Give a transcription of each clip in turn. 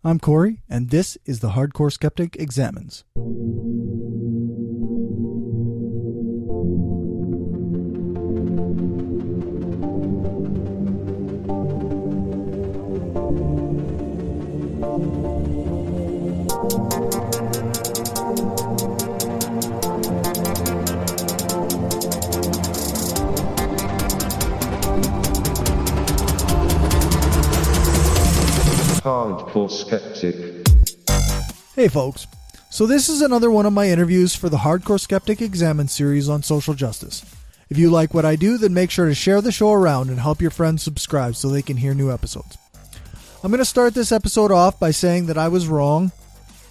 I'm Cory, and this is the Hardcore Skeptic Examines. Hardcore Skeptic. Hey folks, so this is another one of my interviews for the Hardcore Skeptic Examines series on social justice. If you like what I do, then make sure to share the show around and help your friends subscribe so they can hear new episodes. I'm going to start this episode off by saying that I was wrong.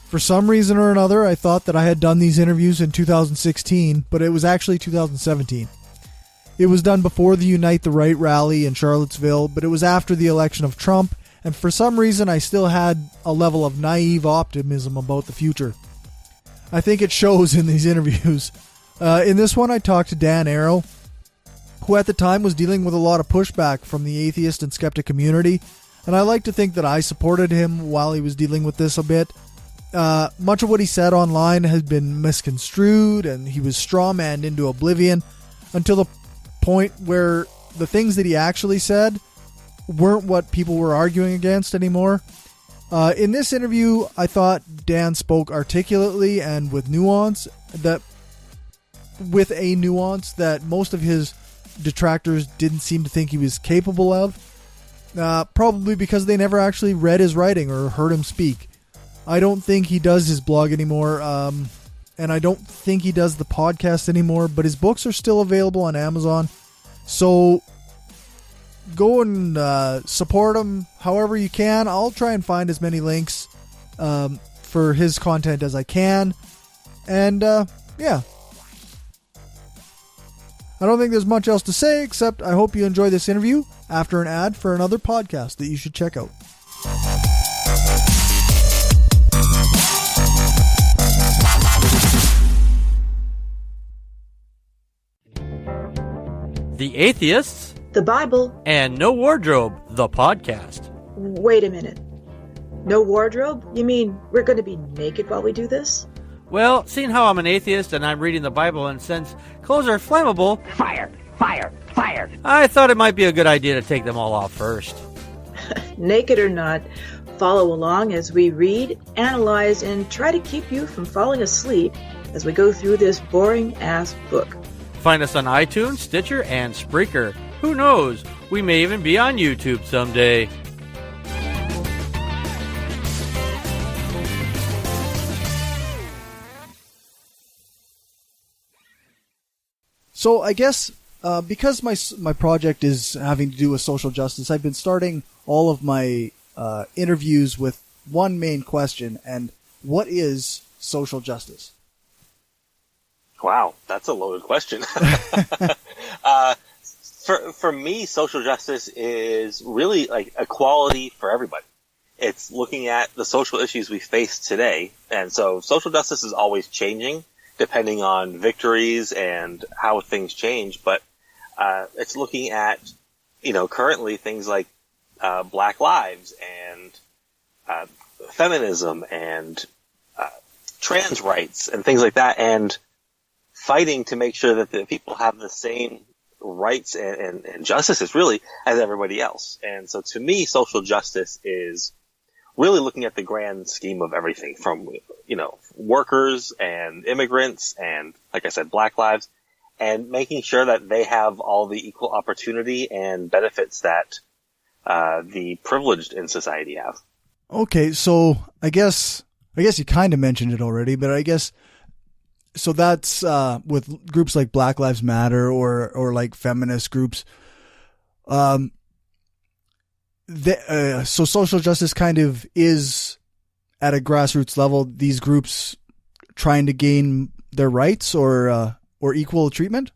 For some reason or another, I thought that I had done these interviews in 2016, but it was actually 2017. It was done before the Unite the Right rally in Charlottesville, but it was after the election of Trump, and for some reason I still had a level of naive optimism about the future. I think it shows in these interviews. In this one I talked to Dan Arel, who at the time was dealing with a lot of pushback from the atheist and skeptic community, and I like to think that I supported him while he was dealing with this a bit. Much of what he said online has been misconstrued, and he was strawmanned into oblivion until the point where the things that he actually said weren't what people were arguing against anymore. In this interview, I thought Dan spoke articulately and with a nuance that most of his detractors didn't seem to think he was capable of, probably because they never actually read his writing or heard him speak. I don't think he does his blog anymore, and I don't think he does the podcast anymore, but his books are still available on Amazon, so go and support him however you can. I'll try and find as many links for his content as I can. And yeah. I don't think there's much else to say, except I hope you enjoy this interview after an ad for another podcast that you should check out. The Atheists, the Bible, and No Wardrobe, the podcast. Wait a minute. No wardrobe? You mean we're going to be naked while we do this? Well, seeing how I'm an atheist and I'm reading the Bible, and since clothes are flammable, fire, I thought it might be a good idea to take them all off first. Naked or not, follow along as we read, analyze, and try to keep you from falling asleep as we go through this boring-ass book. Find us on iTunes, Stitcher, and Spreaker. Who knows? We may even be on YouTube someday. So I guess because my project is having to do with social justice, I've been starting all of my interviews with one main question, and what is social justice? Wow, that's a loaded question. For me, social justice is really like equality for everybody. It's looking at the social issues we face today. And so social justice is always changing depending on victories and how things change. But it's looking at, currently things like Black lives and feminism and trans rights and things like that, and fighting to make sure that the people have the same rights and justices really as everybody else. And so to me, social justice is really looking at the grand scheme of everything from, workers and immigrants and, like I said, Black lives, and making sure that they have all the equal opportunity and benefits that the privileged in society have. Okay, so I guess you kind of mentioned it already, but I guess so that's with groups like Black Lives Matter or like feminist groups. So social justice kind of is at a grassroots level, these groups trying to gain their rights or equal treatment?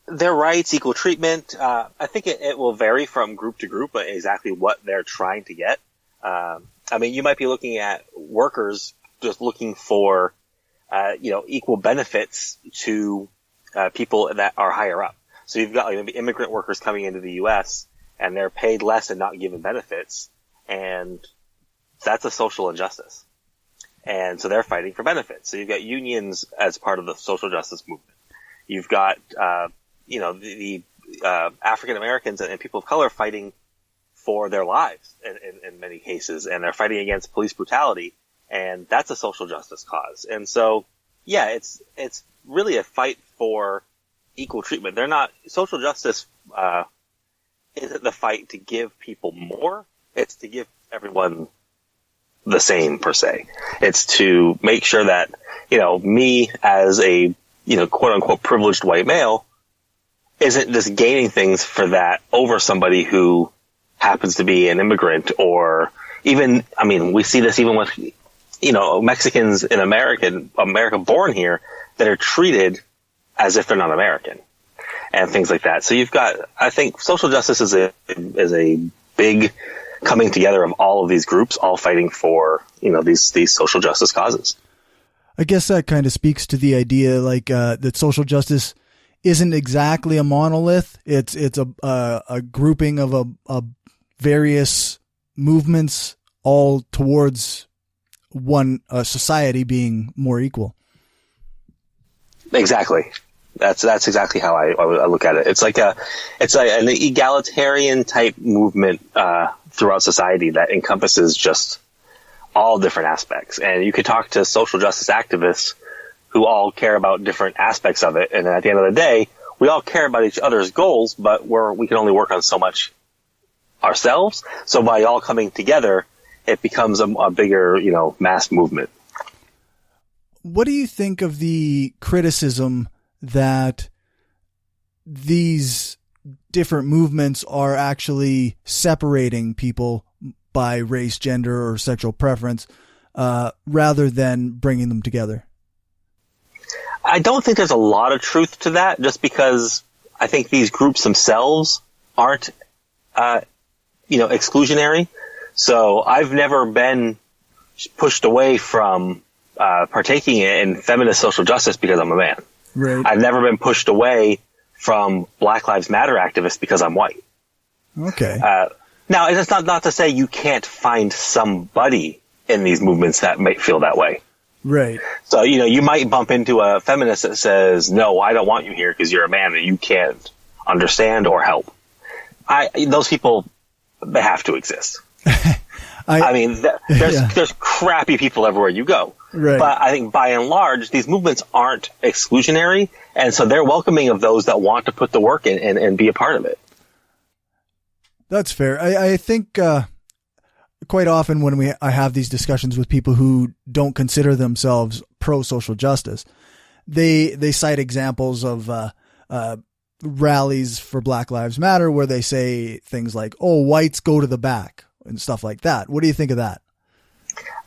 Their rights, equal treatment. I think it will vary from group to group exactly what they're trying to get. You might be looking at workers just looking for equal benefits to people that are higher up. So you've got maybe immigrant workers coming into the U.S. and they're paid less and not given benefits. And that's a social injustice. And so they're fighting for benefits. So you've got unions as part of the social justice movement. You've got, the African Americans and people of color fighting for their lives in many cases, and they're fighting against police brutality, and that's a social justice cause. And so, yeah, it's really a fight for equal treatment. They're not, social justice, isn't the fight to give people more, it's to give everyone the same, per se. It's to make sure that, me as a, quote unquote privileged white male isn't just gaining things for that over somebody who happens to be an immigrant, or even, we see this even with, Mexicans in America born here that are treated as if they're not American and things like that. So you've got, I think social justice is a big coming together of all of these groups all fighting for, these social justice causes. I guess that kind of speaks to the idea that social justice isn't exactly a monolith. It's a grouping of a various movements all towards one society being more equal. Exactly. That's exactly how I look at it. It's like an egalitarian type movement throughout society that encompasses just all different aspects. And you could talk to social justice activists who all care about different aspects of it. And at the end of the day, we all care about each other's goals, but we can only work on so much ourselves. So by all coming together, it becomes a bigger, mass movement. What do you think of the criticism that these different movements are actually separating people by race, gender, or sexual preference, rather than bringing them together? I don't think there's a lot of truth to that, just because I think these groups themselves aren't, exclusionary. So I've never been pushed away from partaking in feminist social justice because I'm a man. Right. I've never been pushed away from Black Lives Matter activists because I'm white. Okay. Now, it's not to say you can't find somebody in these movements that might feel that way. Right. So, you might bump into a feminist that says, no, I don't want you here because you're a man and you can't understand or help. Those people, they have to exist. There's crappy people everywhere you go. Right. But I think by and large, these movements aren't exclusionary. And so they're welcoming of those that want to put the work in and be a part of it. That's fair. I think quite often when I have these discussions with people who don't consider themselves pro-social justice, they cite examples of rallies for Black Lives Matter where they say things like, oh, whites go to the back and stuff like that. What do you think of that?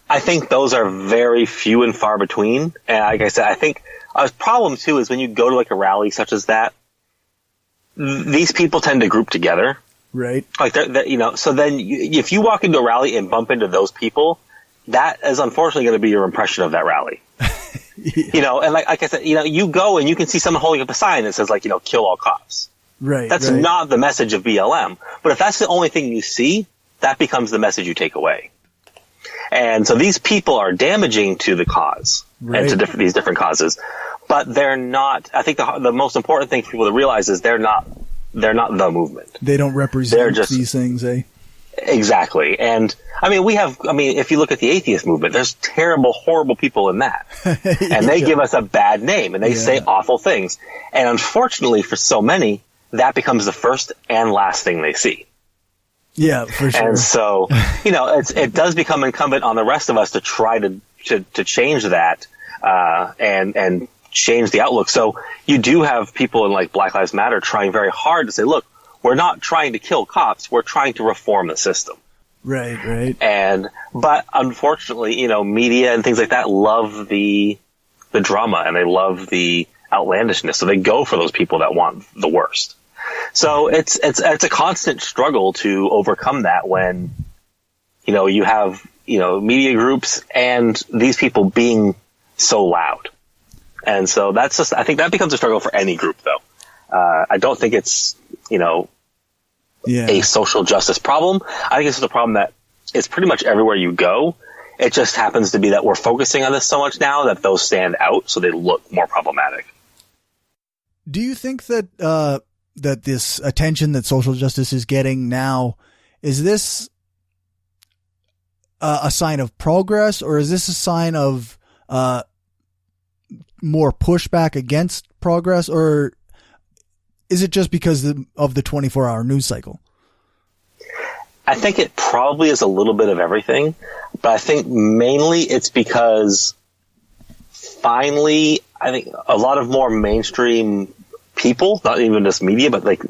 I think those are very few and far between. And like I said, I think a problem too is when you go to like a rally such as that, these people tend to group together. Right. Like, so then if you walk into a rally and bump into those people, that is unfortunately going to be your impression of that rally. Yeah. And like I said, you go and you can see someone holding up a sign that says like, kill all cops. Right. That's right. not the message of BLM. But if that's the only thing you see, that becomes the message you take away. And so these people are damaging to the cause right. and to these different causes, but they're not, I think the most important thing for people to realize is they're not the movement. They don't represent these things, eh? Exactly. And if you look at the atheist movement, there's terrible, horrible people in that. And they give us a bad name and they say awful things. And unfortunately for so many, that becomes the first and last thing they see. Yeah, for sure. And so, it does become incumbent on the rest of us to try to change that, and change the outlook. So you do have people in like Black Lives Matter trying very hard to say, look, we're not trying to kill cops. We're trying to reform the system. Right, right. But unfortunately, media and things like that love the drama and they love the outlandishness. So they go for those people that want the worst. So it's a constant struggle to overcome that when, you have, media groups and these people being so loud. And so I think that becomes a struggle for any group though. I don't think it's, a social justice problem. I think it's just a problem that it's pretty much everywhere you go. It just happens to be that we're focusing on this so much now that those stand out, so they look more problematic. Do you think that that this attention that social justice is getting now, is this a sign of progress, or is this a sign of more pushback against progress, or is it just because of the 24-hour news cycle? I think it probably is a little bit of everything, but I think mainly it's because finally, I think a lot of more mainstream people, not even just media, but like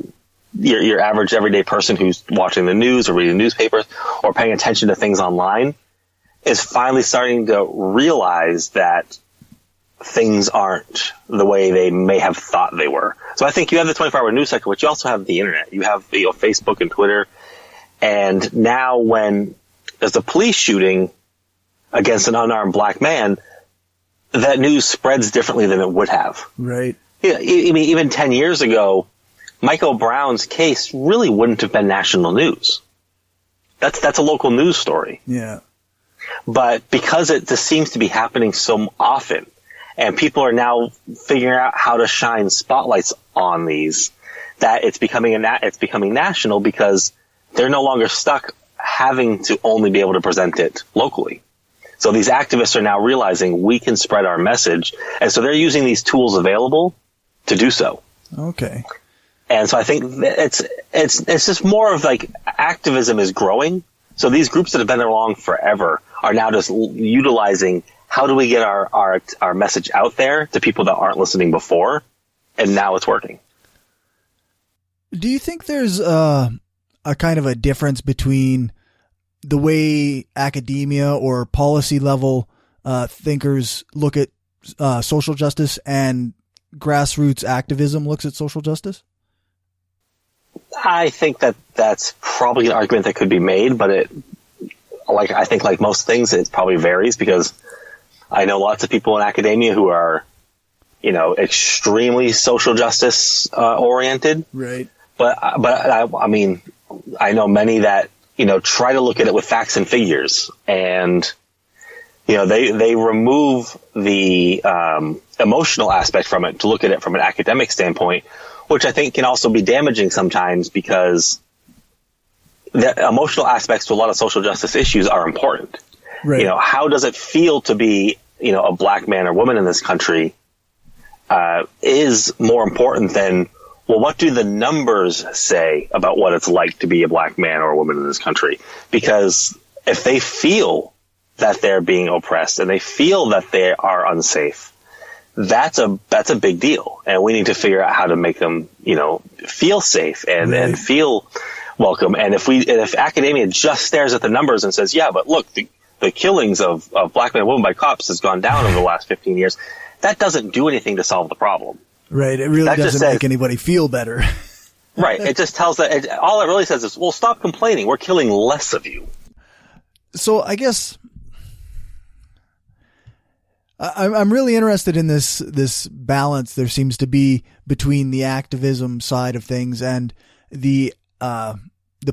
your average everyday person who's watching the news or reading newspapers or paying attention to things online, is finally starting to realize that things aren't the way they may have thought they were. So I think you have the 24-hour news cycle, but you also have the internet. You have Facebook and Twitter. And now when there's a police shooting against an unarmed black man, that news spreads differently than it would have. Right. Yeah, I mean, even 10 years ago, Michael Brown's case really wouldn't have been national news. That's a local news story. Yeah. But because it just seems to be happening so often, and people are now figuring out how to shine spotlights on these, that it's becoming national, because they're no longer stuck having to only be able to present it locally. So these activists are now realizing we can spread our message, and so they're using these tools available to do so. Okay. And so I think it's just more of like activism is growing. So these groups that have been there long forever are now just utilizing, how do we get our message out there to people that aren't listening before? And now it's working. Do you think there's a kind of a difference between the way academia or policy level thinkers look at social justice and grassroots activism looks at social justice? I think that's probably an argument that could be made, but I think like most things, it probably varies, because I know lots of people in academia who are, extremely social justice oriented. Right. But I mean, I know many that, try to look at it with facts and figures, and, they remove the emotional aspect from it to look at it from an academic standpoint, which I think can also be damaging sometimes, because the emotional aspects to a lot of social justice issues are important. Right. How does it feel to be, a black man or woman in this country, is more important than, well, what do the numbers say about what it's like to be a black man or a woman in this country? Because if they feel that they're being oppressed and they feel that they are unsafe, that's a big deal. And we need to figure out how to make them, feel safe and feel welcome. And if academia just stares at the numbers and says, yeah, but look, the killings of black men and women by cops has gone down over the last 15 years, that doesn't do anything to solve the problem. Right. It really doesn't make anybody feel better. Right. It just tells that all it really says is, well, stop complaining. We're killing less of you. So I guess I'm really interested in this balance there seems to be between the activism side of things and the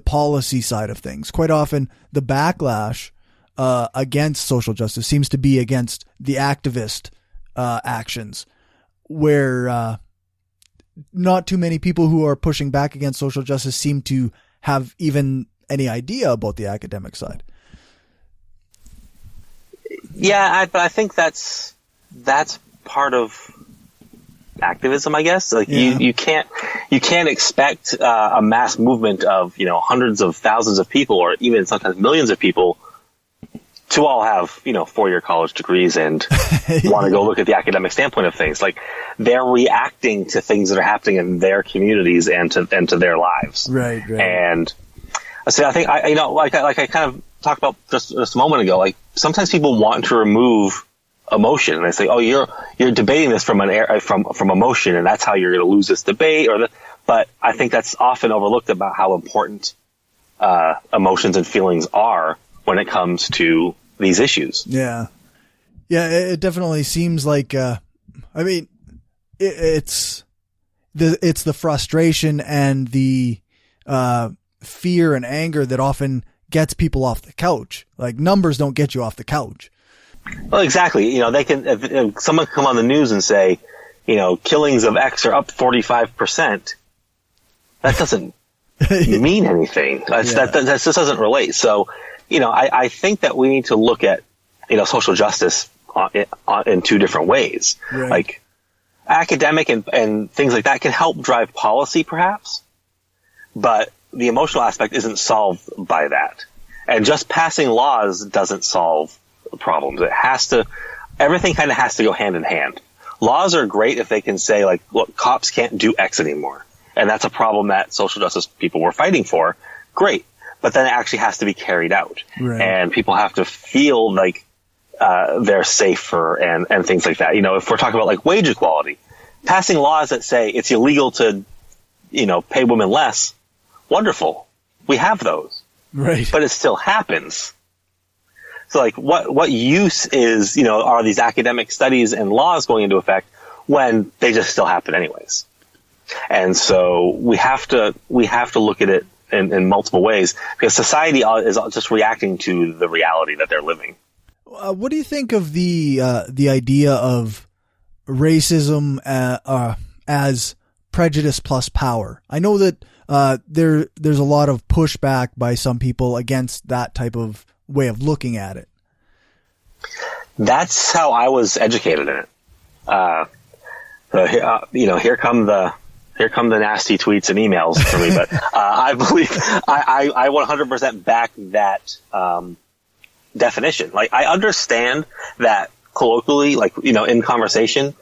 policy side of things. Quite often, the backlash against social justice seems to be against the activist actions, where not too many people who are pushing back against social justice seem to have even any idea about the academic side. Yeah, but I think that's part of activism, I guess. Like you can't expect a mass movement of hundreds of thousands of people, or even sometimes millions of people, to all have 4-year college degrees and want to go look at the academic standpoint of things. Like, they're reacting to things that are happening in their communities and to their lives. Right. And so I think I kind of talked about just a moment ago. Like, sometimes people want to remove emotion, and they say, "Oh, you're debating this from emotion, and that's how you're going to lose this debate." But I think that's often overlooked about how important emotions and feelings are when it comes to these issues. Yeah. It definitely seems like, it's the frustration and the fear and anger that often gets people off the couch. Like, numbers don't get you off the couch. Well, exactly. You know, they can, if someone come on the news and say, you know, killings of X are up 45%, that doesn't mean anything. That just doesn't relate. So, you know, I think that we need to look at, you know, social justice in two different ways. Right. Like, academic and things like that can help drive policy, perhaps, but the emotional aspect isn't solved by that. And just passing laws doesn't solve problems. Everything kind of has to go hand in hand. Laws are great if they can say, like, look, cops can't do X anymore. And that's a problem that social justice people were fighting for. Great. But then it actually has to be carried out. Right. And people have to feel like they're safer and things like that. You know, if we're talking about like wage equality, passing laws that say it's illegal to, you know, pay women less, wonderful. We have those. Right. But it still happens. So like what use is, you know, are these academic studies and laws going into effect when they just still happen anyways? And so we have to look at it in multiple ways, because society is just reacting to the reality that they're living. What do you think of the idea of racism as prejudice plus power? I know that there's a lot of pushback by some people against that type of way of looking at it. That's how I was educated in it. So here come the nasty tweets and emails for me, but I believe I 100% back that definition. Like, I understand that colloquially, like, you know, in conversation,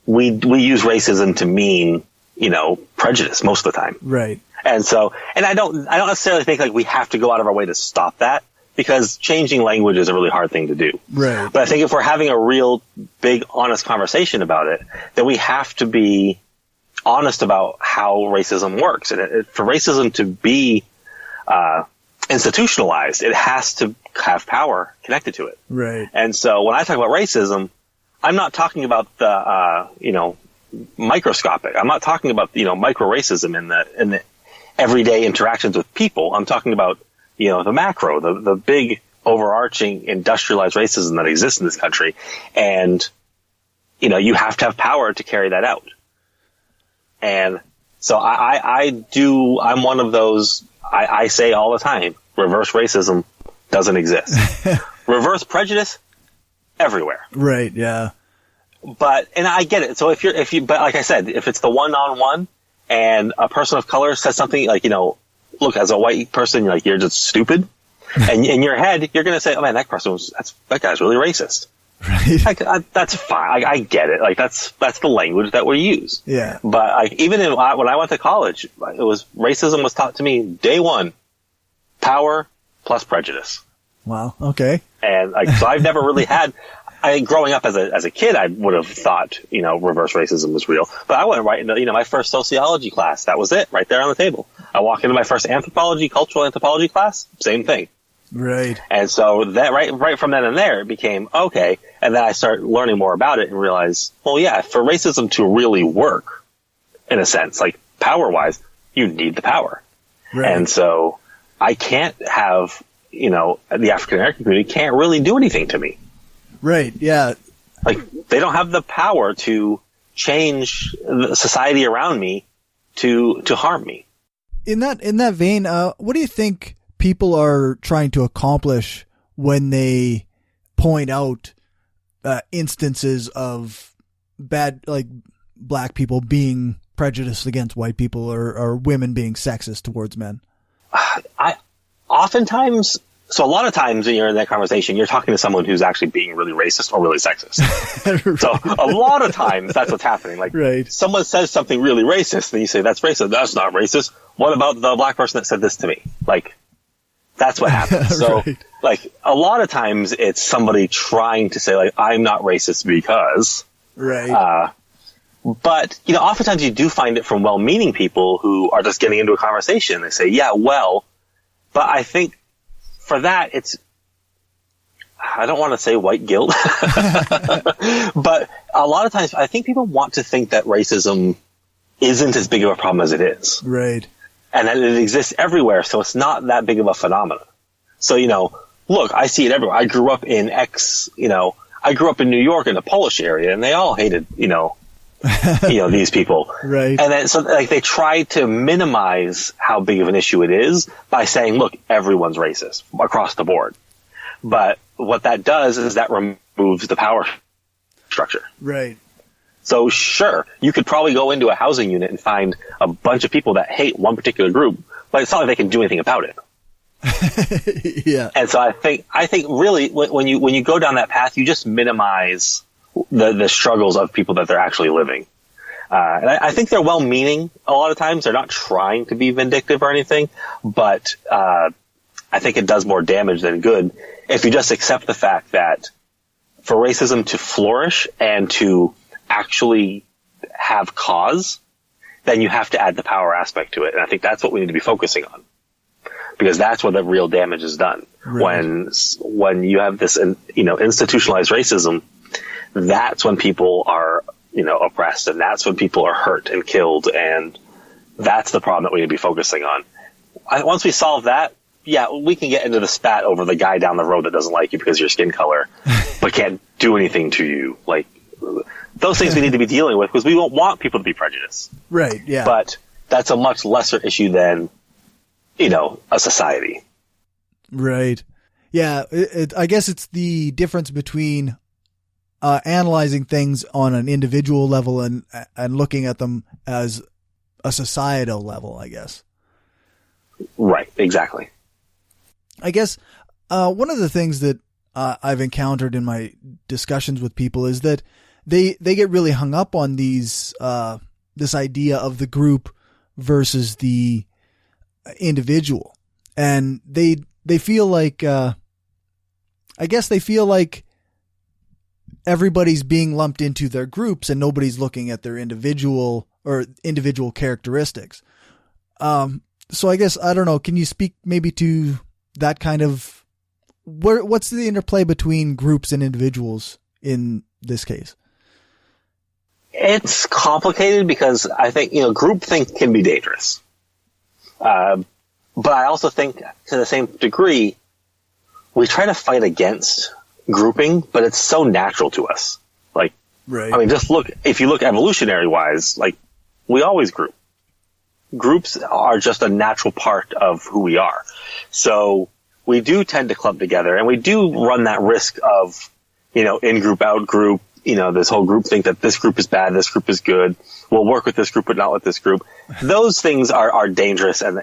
we use racism to mean, you know, prejudice most of the time. Right. And so, and I don't necessarily think like we have to go out of our way to stop that, because changing language is a really hard thing to do. Right. But I think if we're having a real big, honest conversation about it, then we have to be honest about how racism works. And for racism to be institutionalized, it has to have power connected to it. Right. And so when I talk about racism, I'm not talking about the microscopic. I'm not talking about, you know, micro racism in the everyday interactions with people. I'm talking about, you know, the macro, the big overarching industrialized racism that exists in this country. And, you know, you have to have power to carry that out. And so I'm one of those, I say all the time, reverse racism doesn't exist. Reverse prejudice everywhere. Right. Yeah. But, and I get it. So but like I said, if it's the one-on-one and a person of color says something like, you know, look, as a white person, you're just stupid. And in your head, you're going to say, oh man, that guy's really racist. Right. Like, that's fine. I get it. Like, that's the language that we use. Yeah. But like, even when I went to college, racism was taught to me day one, power plus prejudice. Wow. Okay. And like, so I've never really had, growing up as a kid, I would have thought, you know, reverse racism was real. But I went right into, you know, my first sociology class. That was it, right there on the table. I walk into my first cultural anthropology class, same thing. Right. And so that right from then and there, it became okay. And then I started learning more about it and realized, well, yeah, for racism to really work, in a sense, like power-wise, you need the power. Right. And so I can't have, you know, the African American community can't really do anything to me. Right. Yeah. Like, they don't have the power to change the society around me to harm me. In that vein, what do you think people are trying to accomplish when they point out instances of bad, like black people being prejudiced against white people or women being sexist towards men? So a lot of times when you're in that conversation, you're talking to someone who's actually being really racist or really sexist. Right. So a lot of times that's what's happening. Like, right. Someone says something really racist and you say, that's racist. That's not racist. What about the black person that said this to me? Like, that's what happens. So right. Like, a lot of times it's somebody trying to say, like, I'm not racist because. Right. But, you know, oftentimes you do find it from well-meaning people who are just getting into a conversation. They say, yeah, well, but I think for that, I don't want to say white guilt, but a lot of times I think people want to think that racism isn't as big of a problem as it is. Right. And that it exists everywhere, so it's not that big of a phenomenon. So, look, I see it everywhere. I grew up in I grew up in New York in the Polish area, and they all hated, these people. Right. And then, so like, they try to minimize how big of an issue it is by saying, look, everyone's racist across the board. But what that does is that removes the power structure. Right. So sure, you could probably go into a housing unit and find a bunch of people that hate one particular group, but it's not like they can do anything about it. Yeah. And so I think really when you go down that path, you just minimize the struggles of people that they're actually living. And I think they're well-meaning a lot of times. They're not trying to be vindictive or anything, but I think it does more damage than good if you just accept the fact that for racism to flourish and to actually have cause, then you have to add the power aspect to it. And I think that's what we need to be focusing on, because that's where the real damage is done. Right. When you have this, institutionalized racism, that's when people are, oppressed, and that's when people are hurt and killed. And that's the problem that we need to be focusing on. Once we solve that, yeah, we can get into the spat over the guy down the road that doesn't like you because of your skin color, but can't do anything to you. Like, those things we need to be dealing with, because we won't want people to be prejudiced. Right. Yeah. But that's a much lesser issue than, a society. Right. Yeah. I guess it's the difference between analyzing things on an individual level and looking at them as a societal level, I guess. Right. Exactly. I guess one of the things that I've encountered in my discussions with people is that they get really hung up on these this idea of the group versus the individual, and they feel like I guess they feel like everybody's being lumped into their groups and nobody's looking at their individual characteristics. So I guess, I don't know, can you speak maybe to that kind of what's the interplay between groups and individuals in this case? It's complicated because I think, groupthink can be dangerous. But I also think to the same degree, we try to fight against grouping, but it's so natural to us. Like, right. I mean, if you look evolutionary wise, like, we always group. Groups are just a natural part of who we are. So we do tend to clump together, and we do run that risk of, in group, out group, this whole group think that this group is bad, this group is good. We'll work with this group, but not with this group. Those things are dangerous and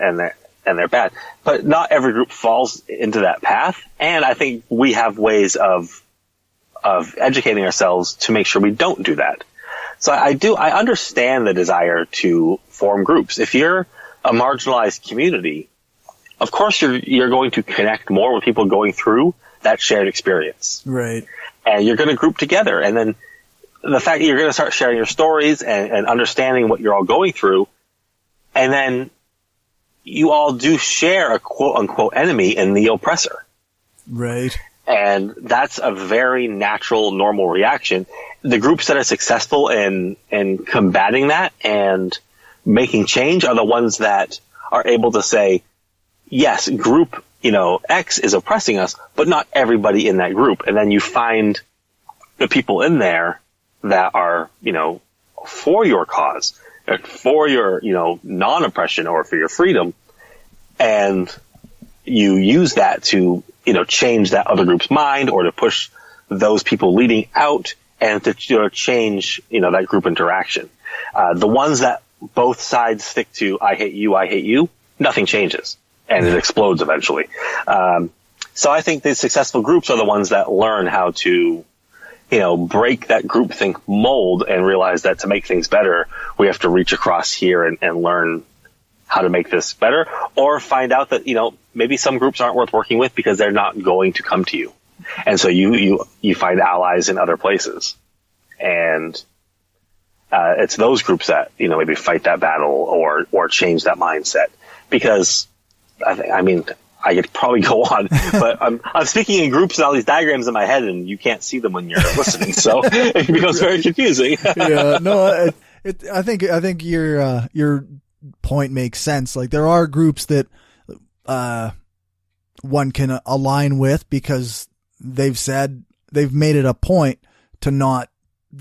they're bad. But not every group falls into that path. And I think we have ways of educating ourselves to make sure we don't do that. So I understand the desire to form groups. If you're a marginalized community, of course you're going to connect more with people going through that shared experience. Right. And you're going to group together. And then the fact that you're going to start sharing your stories and understanding what you're all going through. And then you all do share a quote unquote enemy in the oppressor. Right. And that's a very natural, normal reaction. The groups that are successful in combating that and making change are the ones that are able to say, yes, group, X is oppressing us, but not everybody in that group. And then you find the people in there that are, for your cause, for your, non-oppression or for your freedom. And you use that to, change that other group's mind or to push those people leading out and to change, that group interaction. The ones that both sides stick to, I hate you, nothing changes. And it explodes eventually. So I think the successful groups are the ones that learn how to, break that groupthink mold and realize that to make things better, we have to reach across here and learn how to make this better, or find out that, maybe some groups aren't worth working with because they're not going to come to you. And so you find allies in other places. And it's those groups that, maybe fight that battle or change that mindset. Because I could probably go on, but I'm speaking in groups and all these diagrams in my head, and you can't see them when you're listening, so it becomes very confusing. Yeah, no, I think your point makes sense. Like, there are groups that one can align with, because they've made it a point to not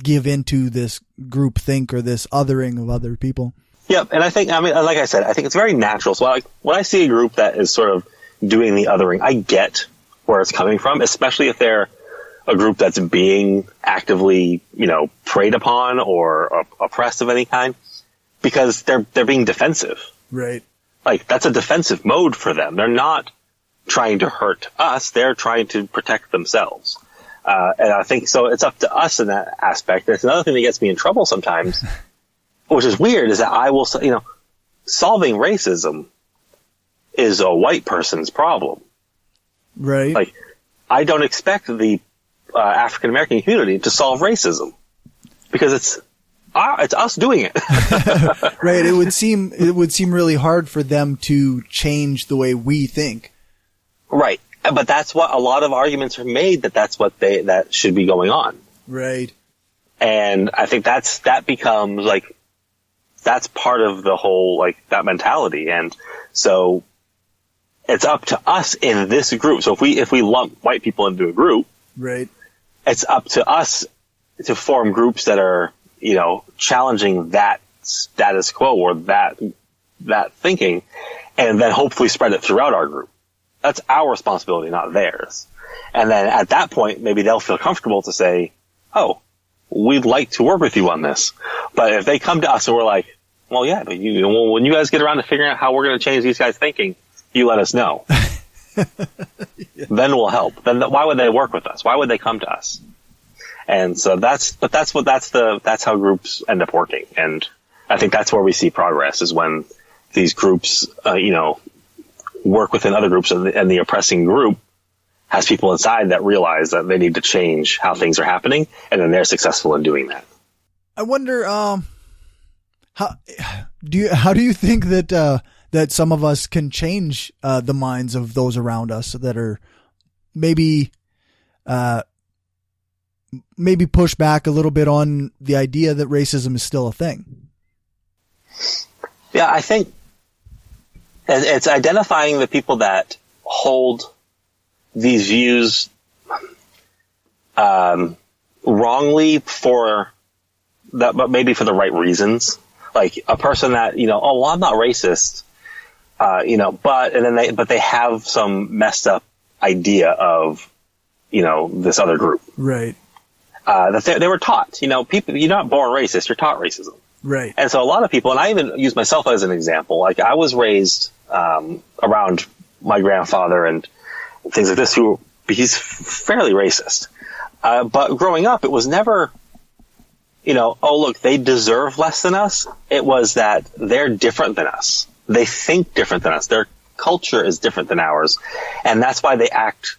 give into this group think or this othering of other people. Yep. And I think, I mean, like I said, I think it's very natural. So like when I see a group that is sort of doing the othering, I get where it's coming from, especially if they're a group that's being actively, preyed upon or oppressed of any kind, because they're being defensive. Right. Like that's a defensive mode for them. They're not trying to hurt us. They're trying to protect themselves. And I think so it's up to us in that aspect. There's another thing that gets me in trouble sometimes, which is weird, is that I will, solving racism is a white person's problem. Right. Like, I don't expect the African American community to solve racism, because it's us doing it. Right. It would seem really hard for them to change the way we think. Right. But that's what a lot of arguments are made, that's what that should be going on. Right. And I think that becomes like, that's part of the whole, like, that mentality. And so it's up to us in this group. So if we lump white people into a group, right, it's up to us to form groups that are, challenging that status quo or that thinking, and then hopefully spread it throughout our group. That's our responsibility, not theirs. And then at that point, maybe they'll feel comfortable to say, oh, we'd like to work with you on this. But if they come to us and we're like, well, yeah, but when you guys get around to figuring out how we're going to change these guys' thinking, you let us know. Yeah. Then we'll help. Then why would they work with us? Why would they come to us? And so that's how groups end up working. And I think that's where we see progress, is when these groups, work within other groups, and the oppressing group has people inside that realize that they need to change how things are happening, and then they're successful in doing that. I wonder, how do you think that some of us can change the minds of those around us that are maybe push back a little bit on the idea that racism is still a thing? Yeah, I think it's identifying the people that hold these views wrongly for that, but maybe for the right reasons. Like a person that, oh, well, I'm not racist, but they have some messed up idea of, this other group. Right. That they were taught, people, you're not born racist, you're taught racism. Right. And so a lot of people, and I even use myself as an example, like I was raised around my grandfather and things like this, he's fairly racist. But growing up, it was never, oh, look, they deserve less than us. It was that they're different than us. They think different than us. Their culture is different than ours. And that's why they act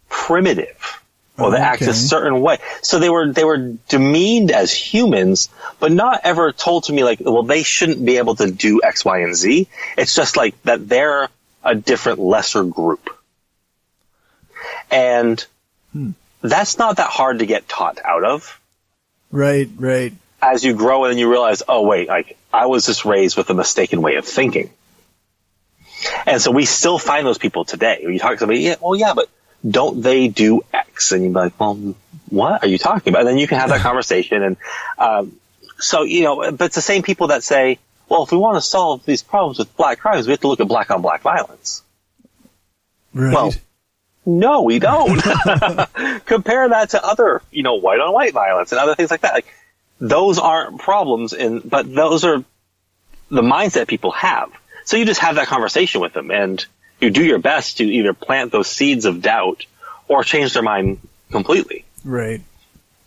primitive. Or they act a certain way. So they were demeaned as humans, but not ever told to me like, well, they shouldn't be able to do X, Y, and Z. It's just like that they're a different, lesser group. And that's not that hard to get taught out of. Right, right. As you grow and you realize, oh, wait, like I was just raised with a mistaken way of thinking. And so we still find those people today. When you talk to somebody, yeah, well, yeah, but don't they do X? And you'd be like, well, what are you talking about? And then you can have that conversation. And but it's the same people that say, well, if we want to solve these problems with black crimes, we have to look at black on black violence. Right. Well, no, we don't. Compare that to other, white on white violence and other things like that. Like those aren't problems, but those are the mindset people have. So you just have that conversation with them, and you do your best to either plant those seeds of doubt or change their mind completely. Right.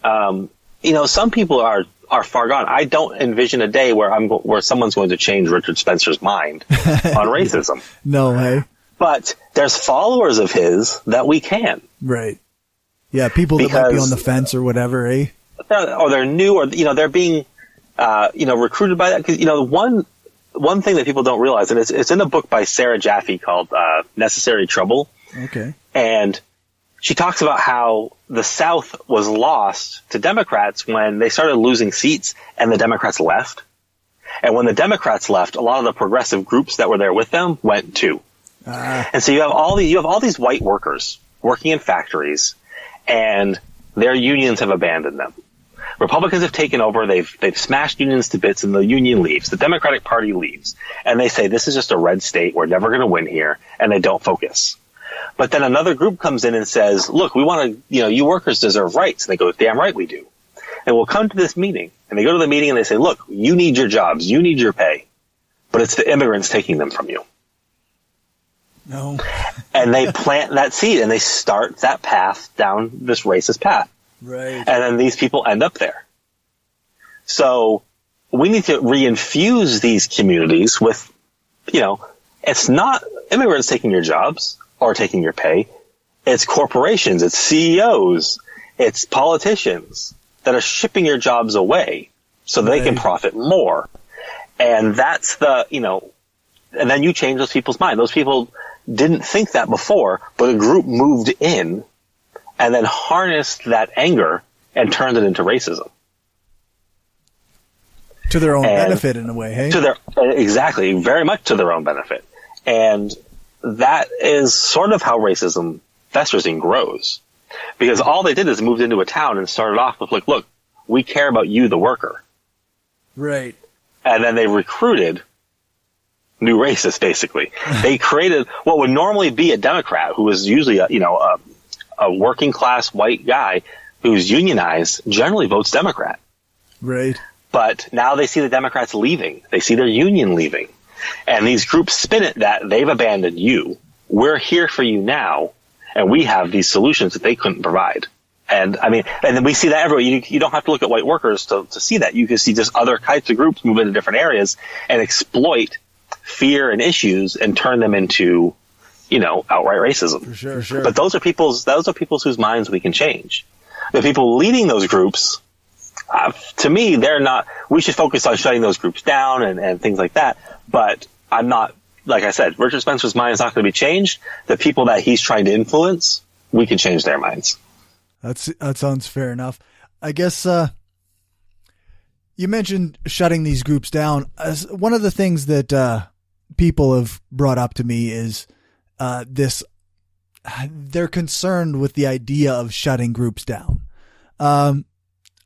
Some people are far gone. I don't envision a day where someone's going to change Richard Spencer's mind on racism. No way. But there's followers of his that we can. Right. Yeah, people that might be on the fence or whatever, eh? Or they're new, or they're being recruited by that. Because one thing that people don't realize, and it's in a book by Sarah Jaffe called Necessary Trouble. Okay. And she talks about how the South was lost to Democrats when they started losing seats and the Democrats left. And when the Democrats left, a lot of the progressive groups that were there with them went too. And so you have all these white workers working in factories, and their unions have abandoned them. Republicans have taken over. They've smashed unions to bits, and the union leaves. The Democratic Party leaves, and they say this is just a red state. We're never going to win here, and they don't focus. But then another group comes in and says, "Look, we want to. You workers deserve rights." And they go, "Damn right we do." And we'll come to this meeting, and they go to the meeting and they say, "Look, you need your jobs, you need your pay, but it's the immigrants taking them from you." No. And they plant that seed, and they start that path down this racist path. Right. And then these people end up there. So we need to reinfuse these communities with, it's not immigrants taking your jobs or taking your pay. It's corporations, it's CEOs, it's politicians that are shipping your jobs away so they can profit more. And that's and then you change those people's mind. Those people didn't think that before, but a group moved in and then harnessed that anger and turned it into racism. To their own benefit, in a way, hey? Exactly, very much to their own benefit. And that is sort of how racism festers and grows. Because all they did is moved into a town and started off with, look, we care about you, the worker. Right. And then they recruited new racists, basically. They created what would normally be a Democrat, who was usually a working class white guy who's unionized, generally votes Democrat. Right. But now they see the Democrats leaving. They see their union leaving. And these groups spin it that they've abandoned you. We're here for you now. And we have these solutions that they couldn't provide. And then we see that everywhere. You don't have to look at white workers to see that. You can see just other types of groups move into different areas and exploit fear and issues and turn them into, outright racism. For sure. But those are people's whose minds we can change. The people leading those groups, to me, they're not. We should focus on shutting those groups down and things like that. But I'm not. Like I said, Richard Spencer's mind is not going to be changed. The people that he's trying to influence, we can change their minds. That sounds fair enough. I guess you mentioned shutting these groups down. One of the things that people have brought up to me is they're concerned with the idea of shutting groups down. I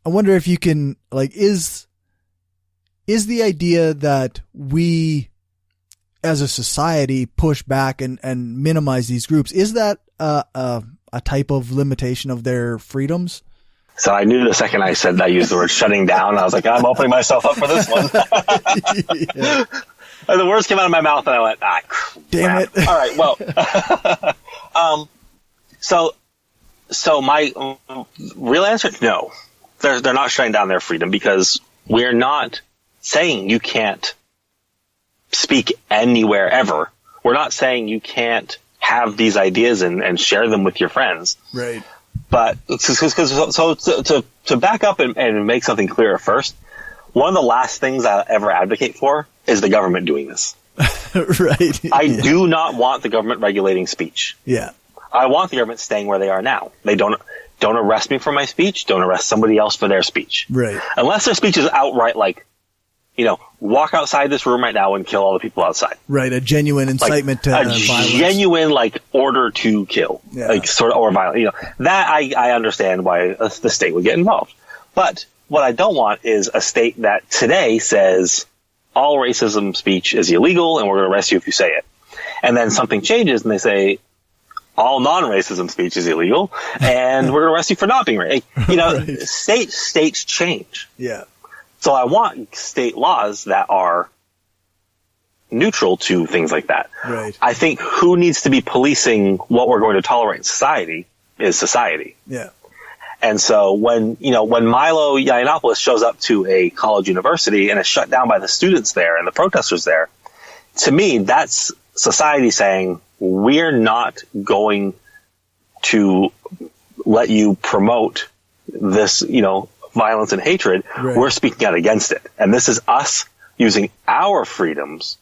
wonder if you can, is the idea that we as a society push back and minimize these groups, is that a type of limitation of their freedoms? So I knew the second I said that, I used the word shutting down, I was like, I'm opening myself up for this one. Yeah. And the words came out of my mouth and I went, crap. Damn it. All right, well, so my real answer, no, they're not shutting down their freedom, because we're not saying you can't speak anywhere ever. We're not saying you can't have these ideas and share them with your friends. Right. But so to back up and make something clearer first, one of the last things I ever advocate for is the government doing this. Right. I do not want the government regulating speech. Yeah. I want the government staying where they are now. They don't arrest me for my speech. Don't arrest somebody else for their speech. Right. Unless their speech is outright walk outside this room right now and kill all the people outside. Right. A genuine incitement to violence. Genuine order to kill. Yeah. Or violence. That I understand why the state would get involved. But what I don't want is a state that today says all racism speech is illegal and we're going to arrest you if you say it. And then something changes and they say all non-racism speech is illegal and we're going to arrest you for not being racist. Right. States change. Yeah. So I want state laws that are neutral to things like that. Right. I think who needs to be policing what we're going to tolerate in society is society. Yeah. And so when Milo Yiannopoulos shows up to a college university and is shut down by the students there and the protesters there, to me, that's society saying, we're not going to let you promote this, violence and hatred. Right. We're speaking out against it. And this is us using our freedoms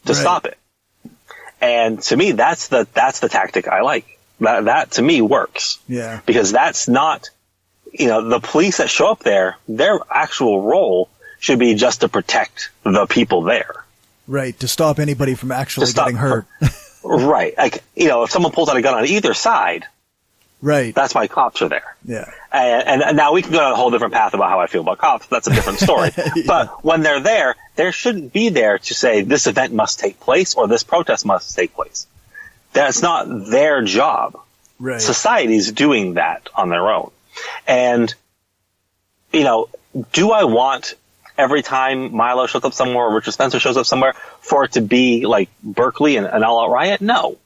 to stop it. And to me, that's the tactic I like. That to me works. Yeah. Because that's not, the police that show up there, their actual role should be just to protect the people there. Right. To stop anybody from actually getting hurt. Right. Like, if someone pulls out a gun on either side, right, that's why cops are there. Yeah. And now we can go down a whole different path about how I feel about cops. That's a different story. Yeah. But when they're there, they shouldn't be there to say this event must take place or this protest must take place. That's not their job. Right. Society's doing that on their own. And, do I want every time Milo shows up somewhere or Richard Spencer shows up somewhere for it to be like Berkeley and an all-out riot? No.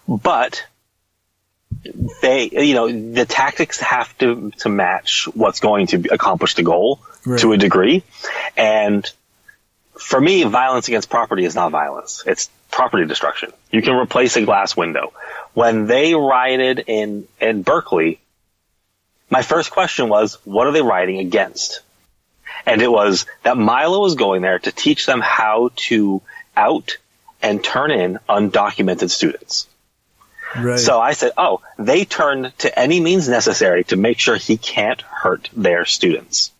But the tactics have to match what's going to accomplish the goal to a degree. And for me, violence against property is not violence. It's property destruction. You can replace a glass window. When they rioted in Berkeley, my first question was, what are they rioting against? And it was that Milo was going there to teach them how to out and turn in undocumented students. Right. So I said, they turned to any means necessary to make sure he can't hurt their students.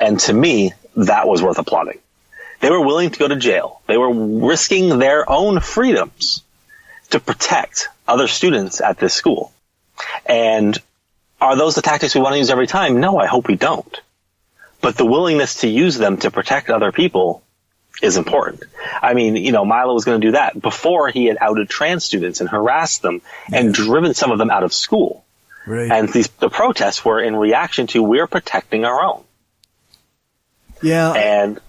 And to me, that was worth applauding. They were willing to go to jail. They were risking their own freedoms to protect other students at this school. And are those the tactics we want to use every time? No, I hope we don't. But the willingness to use them to protect other people is important. I mean, Milo was going to do that before he had outed trans students and harassed them and driven some of them out of school. Right. And the protests were in reaction to we're protecting our own. Yeah. And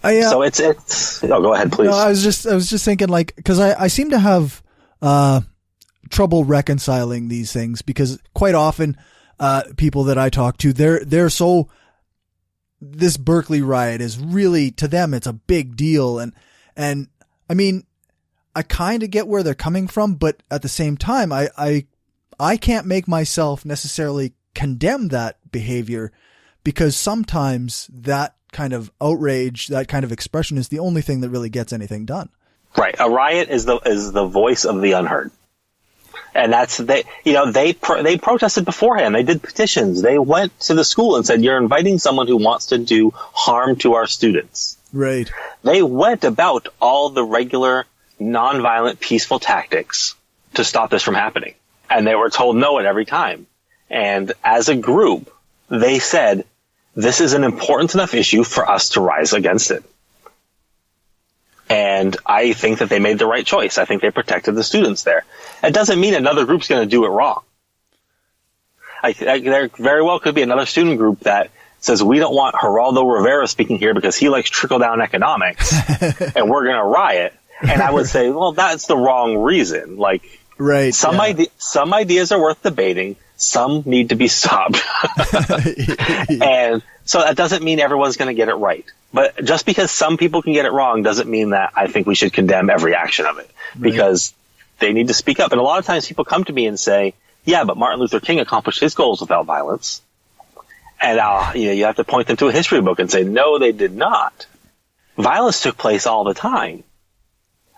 so it's go ahead, please. No, I was just thinking, like, because I seem to have trouble reconciling these things, because quite often people that I talk to, they're so, this Berkeley riot is really, to them, it's a big deal. And I mean, I kind of get where they're coming from, but at the same time, I can't make myself necessarily condemn that behavior, because sometimes that kind of outrage, that kind of expression is the only thing that really gets anything done. Right. A riot is the voice of the unheard. And they protested beforehand. They did petitions. They went to the school and said, you're inviting someone who wants to do harm to our students. Right. They went about all the regular, nonviolent, peaceful tactics to stop this from happening. And they were told no at every time. And as a group, they said, this is an important enough issue for us to rise against it. And I think that they made the right choice. I think they protected the students there. It doesn't mean another group's going to do it wrong. There very well could be another student group that says, we don't want Geraldo Rivera speaking here because he likes trickle-down economics, and we're going to riot. And I would say, well, that's the wrong reason. Like, right, some ideas are worth debating. Some need to be stopped. And so that doesn't mean everyone's going to get it right. But just because some people can get it wrong doesn't mean that I think we should condemn every action of it, because they need to speak up. And a lot of times people come to me and say, yeah, but Martin Luther King accomplished his goals without violence. And you have to point them to a history book and say, no, they did not. Violence took place all the time,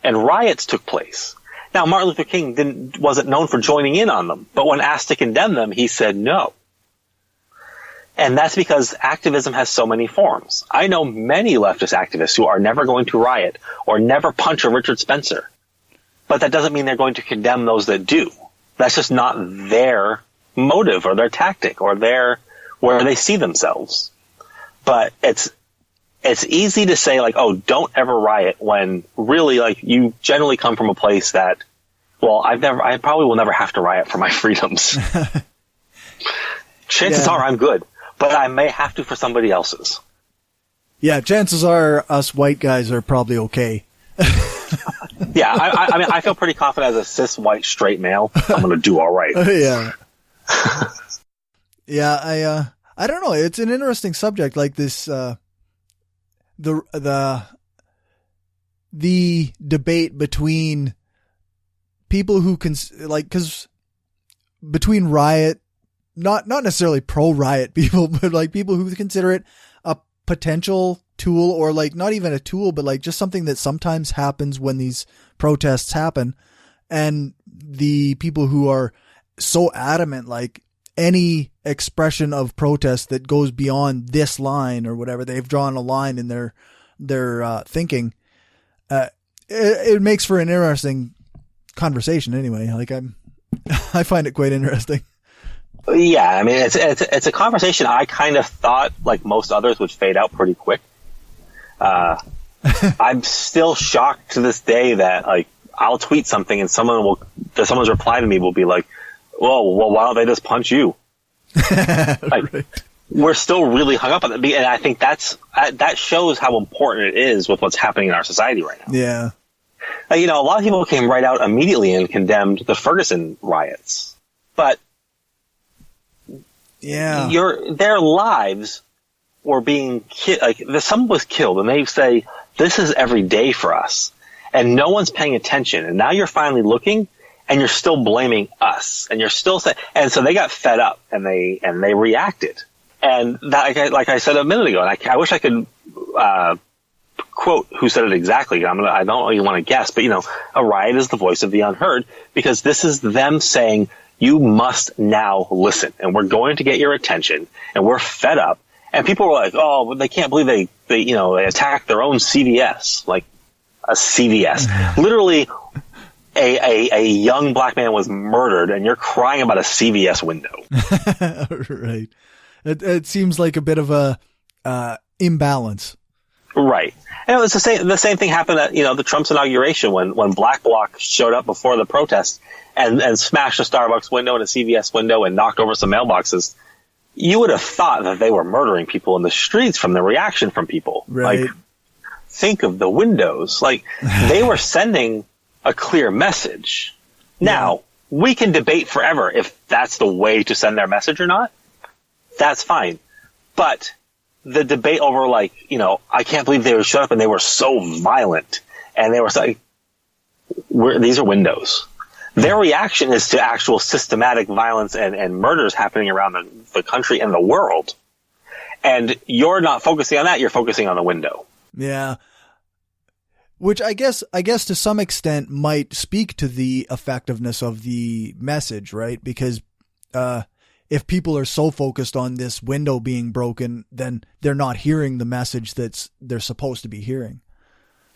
and riots took place. Now, Martin Luther King wasn't known for joining in on them, but when asked to condemn them, he said no. And that's because activism has so many forms. I know many leftist activists who are never going to riot or never punch a Richard Spencer. But that doesn't mean they're going to condemn those that do. That's just not their motive or their tactic or where they see themselves. But it's easy to say, like, oh, don't ever riot, when really, like, you generally come from a place that, well, I probably will never have to riot for my freedoms. Chances are I'm good, but I may have to for somebody else's. Yeah, chances are us white guys are probably okay. Yeah, I mean, I feel pretty confident as a cis white straight male. I'm going to do all right. Yeah. Yeah, I don't know. It's an interesting subject, like this, the debate between people who can, like, because between riot, not necessarily pro-riot people, but like people who consider it a potential tool, or like not even a tool, but like just something that sometimes happens when these protests happen, and the people who are so adamant, like any expression of protest that goes beyond this line or whatever, they've drawn a line in their thinking. it makes for an interesting conversation anyway. Like I find it quite interesting. Yeah, I mean, it's a conversation I kind of thought, like most others, would fade out pretty quick. I'm still shocked to this day that, like, I'll tweet something and someone's reply to me will be like, well, why don't they just punch you? Like, right. We're still really hung up on it. And I think that shows how important it is with what's happening in our society right now. Yeah. Like, a lot of people came right out immediately and condemned the Ferguson riots. But yeah, their lives were being like, someone was killed, and they say, this is every day for us, and no one's paying attention. And now you're finally looking, and you're still blaming us, and you're still saying, and so they got fed up, and they reacted. And that, like I said a minute ago, and I wish I could quote who said it exactly. I don't really want to guess, but a riot is the voice of the unheard, because this is them saying, you must now listen, and we're going to get your attention, and we're fed up. And people were like, oh, they can't believe they attacked their own CVS, like a CVS. Literally, a young black man was murdered, and you're crying about a CVS window. Right. It seems like a bit of a imbalance. Right. And it was the same thing happened at, the Trump's inauguration when Black Bloc showed up before the protest and smashed a Starbucks window and a CVS window and knocked over some mailboxes. You would have thought that they were murdering people in the streets from the reaction from people. Right. Like, think of the windows. Like, they were sending a clear message. Now, we can debate forever if that's the way to send their message or not. That's fine. But the debate over, like, I can't believe they were shut up and they were so violent. And they were like, these are windows. Their reaction is to actual systematic violence and murders happening around the country and the world. And you're not focusing on that. You're focusing on the window. Yeah. Which I guess to some extent might speak to the effectiveness of the message, right? Because if people are so focused on this window being broken, then they're not hearing the message they're supposed to be hearing.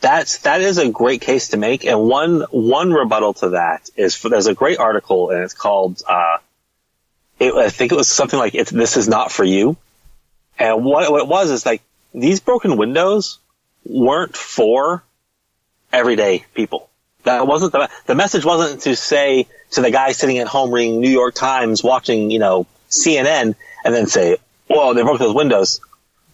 That is a great case to make, and one rebuttal to that is there's a great article, and it's called I think it was something like "This is not for you," and what it was is like these broken windows weren't for everyday people. That wasn't the message wasn't to say to the guy sitting at home reading New York Times, watching CNN, and then say, "Whoa, they broke those windows."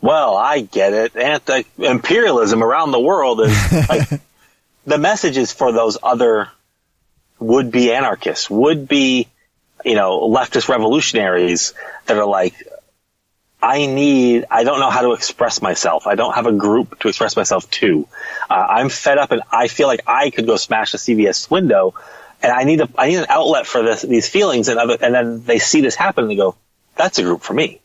Well, I get it. Anti-imperialism around the world is like the message is for those other would-be anarchists, would-be, leftist revolutionaries that are like, I don't know how to express myself. I don't have a group to express myself to. I'm fed up and I feel like I could go smash a CVS window and I need an outlet for these feelings and then they see this happen and they go, that's a group for me.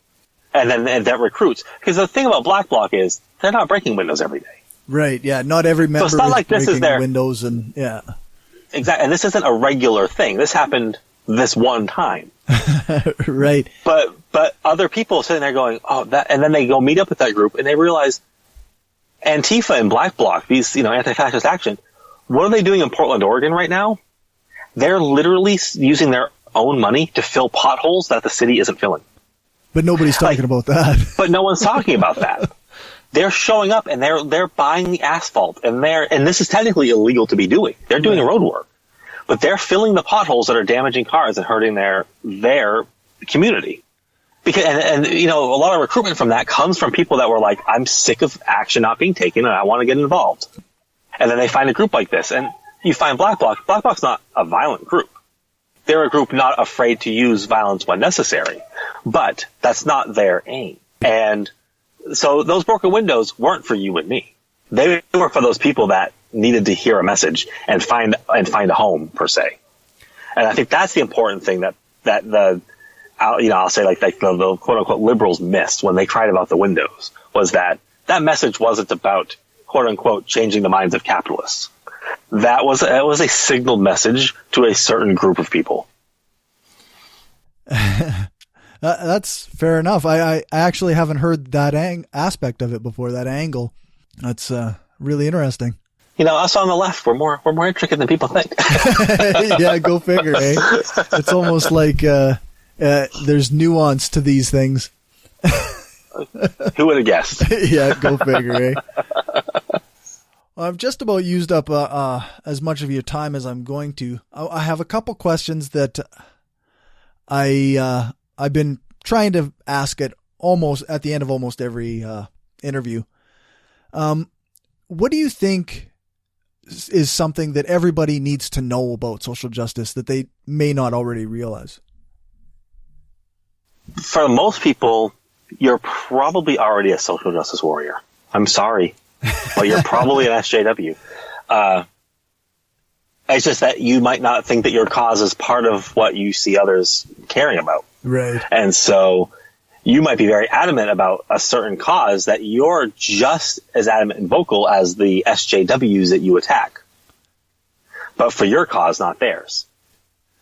And then that recruits. Because the thing about Black Bloc is they're not breaking windows every day. Right. Yeah. Not every member so it's not like is this is breaking windows and yeah. Exactly. And this isn't a regular thing. This happened this one time. Right. But other people sitting there going, oh, that, and then they go meet up with that group and they realize Antifa and Black Bloc, these, anti-fascist action, what are they doing in Portland, Oregon right now? They're literally using their own money to fill potholes that the city isn't filling. But nobody's talking about that. But no one's talking about that. They're showing up and they're buying the asphalt and this is technically illegal to be doing. They're doing road work, but they're filling the potholes that are damaging cars and hurting their community. Because, and a lot of recruitment from that comes from people that were like, I'm sick of action not being taken and I want to get involved. And then they find a group like this and you find Black Bloc. Black Bloc's not a violent group. They're a group not afraid to use violence when necessary, but that's not their aim. And so those broken windows weren't for you and me. They were for those people that needed to hear a message and find a home per se. And I think that's the important thing that I'll say like the quote unquote liberals missed when they cried about the windows was that message wasn't about quote unquote changing the minds of capitalists. That was a signaled message to a certain group of people. That's fair enough. I actually haven't heard that aspect of it before, that angle. That's really interesting. us on the left, we're more intricate than people think. Yeah, go figure, eh? It's almost like there's nuance to these things. Who would have guessed? Yeah, go figure, eh? Well, I've just about used up as much of your time as I'm going to. I have a couple questions that I've been trying to ask at the end of almost every interview. What do you think is something that everybody needs to know about social justice that they may not already realize? For most people, you're probably already a social justice warrior. I'm sorry, but you're probably an SJW. It's just that you might not think that your cause is part of what you see others caring about. Right. And so you might be very adamant about a certain cause that you're just as adamant and vocal as the SJWs that you attack. But for your cause, not theirs.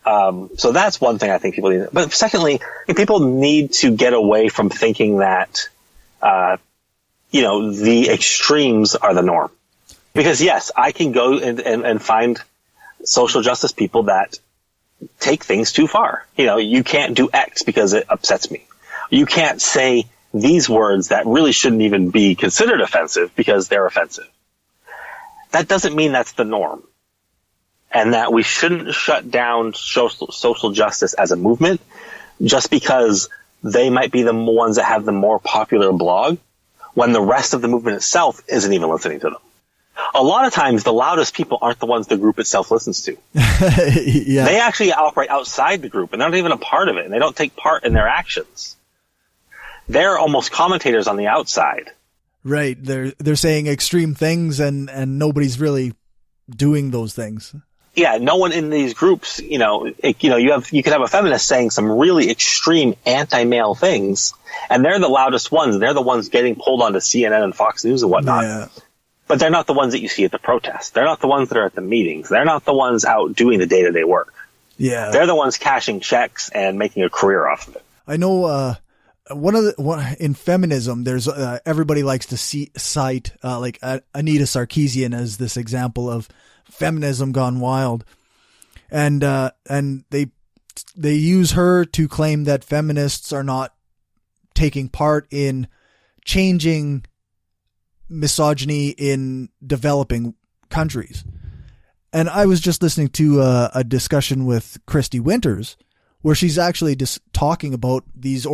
So that's one thing I think people need. But secondly, people need to get away from thinking that, the extremes are the norm. Because yes, I can go and find social justice people that take things too far. You can't do X because it upsets me. You can't say these words that really shouldn't even be considered offensive because they're offensive. That doesn't mean that's the norm. And that we shouldn't shut down social justice as a movement just because they might be the ones that have the more popular blog when the rest of the movement itself isn't even listening to them. A lot of times the loudest people aren't the ones the group itself listens to. Yeah. They actually operate outside the group and they're not even a part of it and they don't take part in their actions. They're almost commentators on the outside. Right. They're saying extreme things and nobody's really doing those things. Yeah, no one in these groups, you could have a feminist saying some really extreme anti-male things, and they're the loudest ones. They're the ones getting pulled onto CNN and Fox News and whatnot. Yeah. But they're not the ones that you see at the protests. They're not the ones that are at the meetings. They're not the ones out doing the day-to-day work. Yeah. They're the ones cashing checks and making a career off of it. I know in feminism, there's everybody likes to cite like Anita Sarkeesian as this example of feminism gone wild, and they use her to claim that feminists are not taking part in changing misogyny in developing countries. And I was just listening to a discussion with Christy Winters where she's actually just talking about these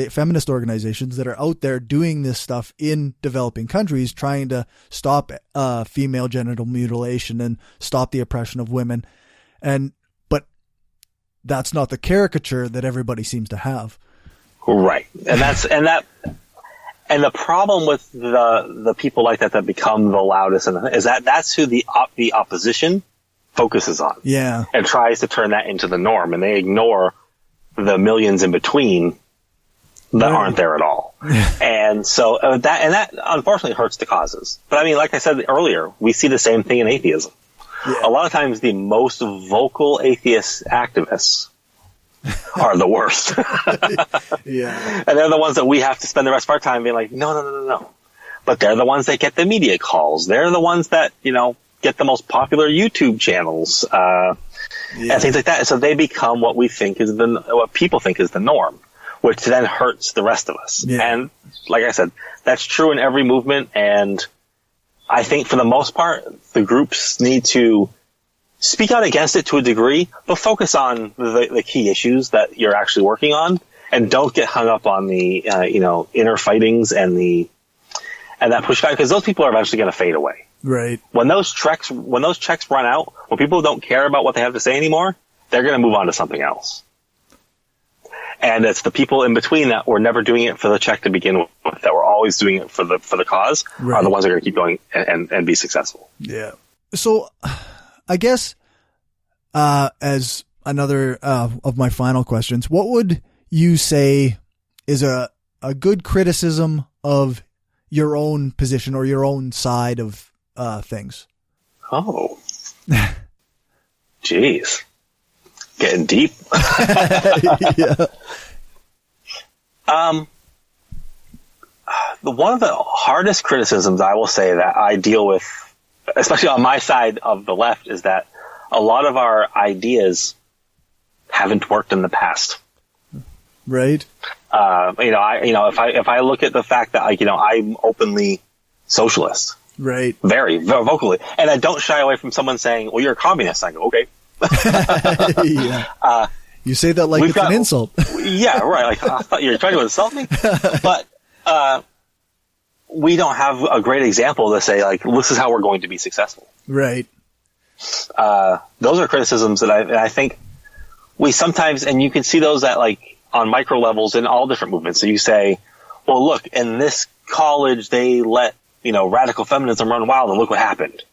feminist organizations that are out there doing this stuff in developing countries, trying to stop female genital mutilation and stop the oppression of women. But that's not the caricature that everybody seems to have. Right. And the problem with the people like that become the loudest is that that's who the opposition focuses on. Yeah. And tries to turn that into the norm, and they ignore the millions in between that aren't there at all. And so that unfortunately hurts the causes. But I mean, like I said earlier, we see the same thing in atheism. Yeah. A lot of times the most vocal atheist activists are the worst. Yeah. And they're the ones that we have to spend the rest of our time being like, no. But they're the ones that get the media calls. They're the ones that, get the most popular YouTube channels, and things like that. So they become what people think is the norm, which then hurts the rest of us. Yeah. And like I said, that's true in every movement. And I think for the most part, the groups need to speak out against it to a degree, but focus on the key issues that you're actually working on, and don't get hung up on the, inner fightings and that pushback, because those people are eventually going to fade away. Right. When those checks run out, when people don't care about what they have to say anymore, they're going to move on to something else. And it's the people in between that were never doing it for the check to begin with, that were always doing it for the cause, are the ones that are going to keep going and be successful. Yeah. So I guess, as another, of my final questions, what would you say is a good criticism of your own position or your own side of things? Oh, jeez, getting deep. Yeah. One of the hardest criticisms I will say that I deal with especially on my side of the left, is that a lot of our ideas haven't worked in the past. Right. If I look at the fact that, I'm openly socialist. Right. Very vocally. And I don't shy away from someone saying, well, you're a communist. I go, okay. Yeah. You say that like it's an insult. Yeah, right. Like, I thought you were trying to insult me. But we don't have a great example to say, like, this is how we're going to be successful. Right. Those are criticisms that I think we sometimes, and you can see those at, like, on micro levels in all different movements. So you say, well, look, in this college, they let, radical feminism run wild, and look what happened.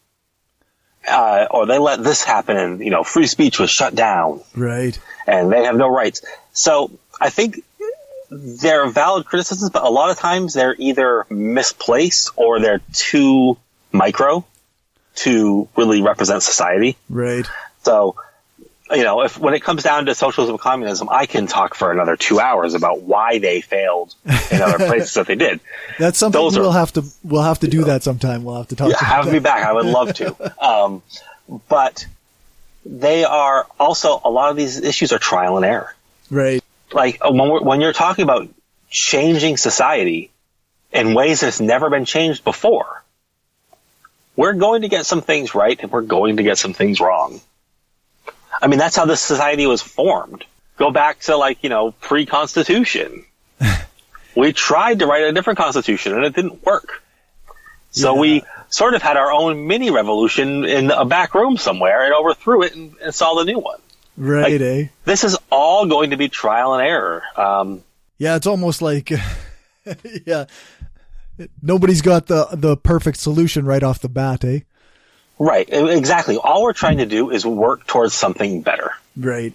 Or they let this happen, and, free speech was shut down. Right. And they have no rights. So I think they're valid criticisms, but a lot of times they're either misplaced or they're too micro to really represent society. Right. So, when it comes down to socialism and communism, I can talk for another 2 hours about why they failed in other places that they did. That's something we'll have to do that sometime. We'll have to talk. Yeah, have me back. I would love to. But they are also, a lot of these issues are trial and error. Right. Like when you're talking about changing society in ways that's never been changed before, we're going to get some things right and we're going to get some things wrong. I mean, that's how this society was formed. Go back to pre-Constitution. We tried to write a different constitution and it didn't work. So we sort of had our own mini revolution in a back room somewhere and overthrew it and installed a new one. Right, This is all going to be trial and error. Yeah, it's almost like, nobody's got the perfect solution right off the bat, eh? Right, exactly. All we're trying to do is work towards something better. Right.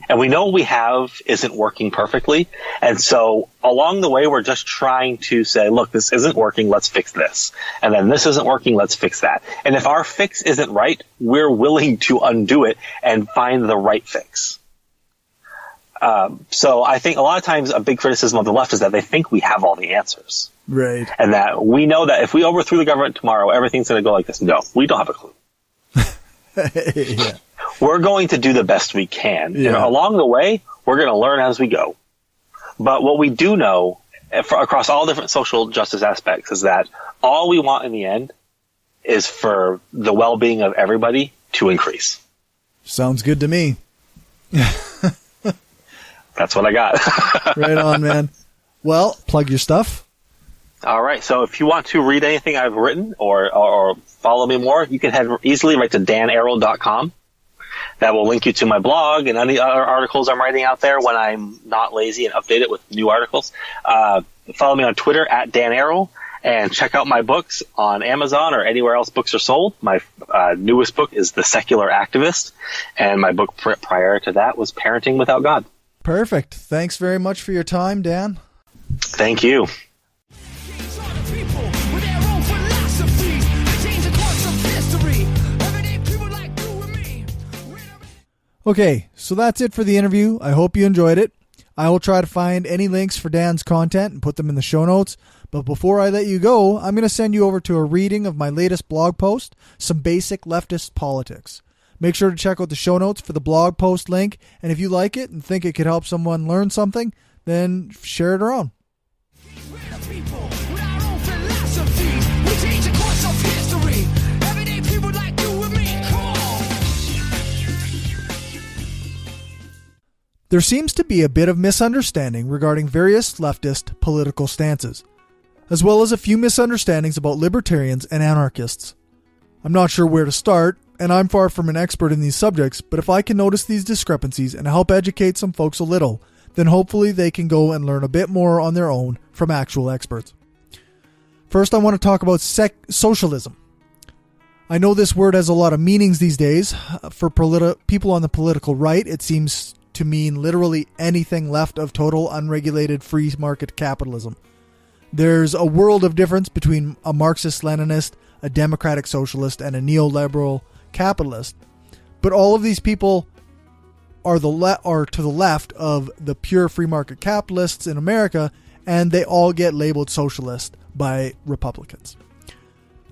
And we know what we have isn't working perfectly. And so along the way, we're just trying to say, look, this isn't working. Let's fix this. And then this isn't working. Let's fix that. And if our fix isn't right, we're willing to undo it and find the right fix. So I think a lot of times a big criticism of the left is that they think we have all the answers. Right. And that we know that if we overthrew the government tomorrow, everything's going to go like this. No, we don't have a clue. Yeah. We're going to do the best we can. Yeah. And along the way, we're going to learn as we go. But what we do know across all different social justice aspects is that all we want in the end is for the well-being of everybody to increase. Sounds good to me. That's what I got. Right on, man. Well, plug your stuff. All right. So if you want to read anything I've written or follow me more, you can head easily right to danarel.com. That will link you to my blog and any other articles I'm writing out there when I'm not lazy and update it with new articles. Follow me on Twitter at Dan Arel and check out my books on Amazon or anywhere else books are sold. My newest book is The Secular Activist, and my book prior to that was Parenting Without God. Perfect. Thanks very much for your time, Dan. Thank you. Okay, so that's it for the interview. I hope you enjoyed it. I will try to find any links for Dan's content and put them in the show notes. But before I let you go, I'm going to send you over to a reading of my latest blog post, Some Basic Leftist Politics. Make sure to check out the show notes for the blog post link. And if you like it and think it could help someone learn something, then share it around. There seems to be a bit of misunderstanding regarding various leftist political stances, as well as a few misunderstandings about libertarians and anarchists. I'm not sure where to start, and I'm far from an expert in these subjects, but if I can notice these discrepancies and help educate some folks a little, then hopefully they can go and learn a bit more on their own from actual experts. First, I want to talk about socialism. I know this word has a lot of meanings these days. For people on the political right, it seems to mean literally anything left of total unregulated free market capitalism. There's a world of difference between a Marxist-Leninist, a democratic socialist, and a neoliberal capitalist. But all of these people are to the left of the pure free market capitalists in America, and they all get labeled socialist by Republicans.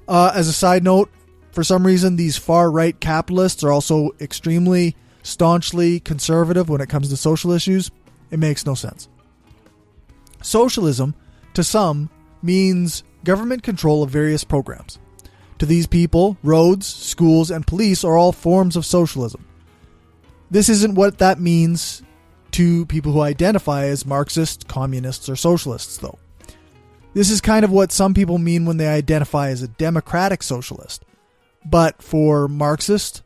As a side note, for some reason these far-right capitalists are also extremely staunchly conservative when it comes to social issues, it makes no sense. Socialism, to some, means government control of various programs. To these people, roads, schools, and police are all forms of socialism. This isn't what that means to people who identify as Marxists, communists, or socialists, though. This is kind of what some people mean when they identify as a democratic socialist. But for Marxists,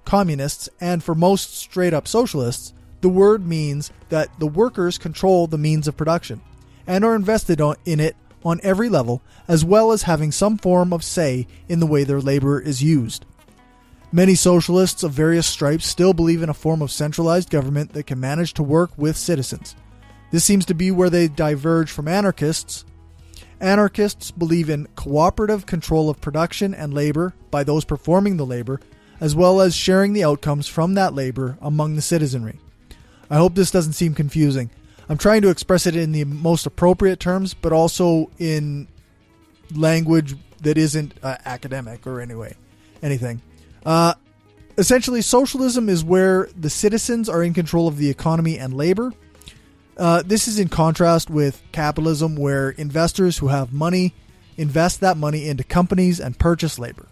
communists, and for most straight-up socialists, the word means that the workers control the means of production and are invested in it on every level, as well as having some form of say in the way their labor is used. Many socialists of various stripes still believe in a form of centralized government that can manage to work with citizens. This seems to be where they diverge from anarchists. Anarchists believe in cooperative control of production and labor by those performing the labor, as well as sharing the outcomes from that labor among the citizenry. I hope this doesn't seem confusing. I'm trying to express it in the most appropriate terms, but also in language that isn't academic or anything. Essentially, socialism is where the citizens are in control of the economy and labor. This is in contrast with capitalism, where investors who have money invest that money into companies and purchase labor.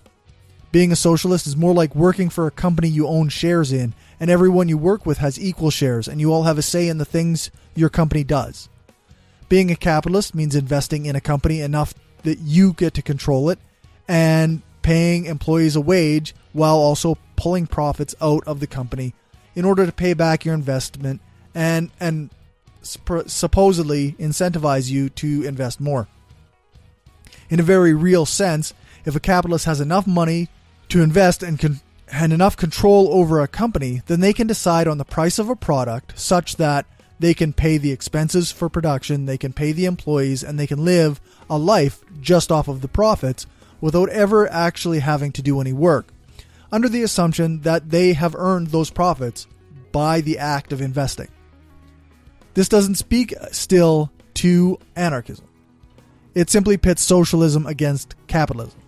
Being a socialist is more like working for a company you own shares in, and everyone you work with has equal shares, and you all have a say in the things your company does. Being a capitalist means investing in a company enough that you get to control it, and paying employees a wage while also pulling profits out of the company in order to pay back your investment and supposedly incentivize you to invest more. In a very real sense, if a capitalist has enough money to invest and enough control over a company, then they can decide on the price of a product such that they can pay the expenses for production, they can pay the employees, and they can live a life just off of the profits without ever actually having to do any work, under the assumption that they have earned those profits by the act of investing. This doesn't speak still to anarchism. It simply pits socialism against capitalism.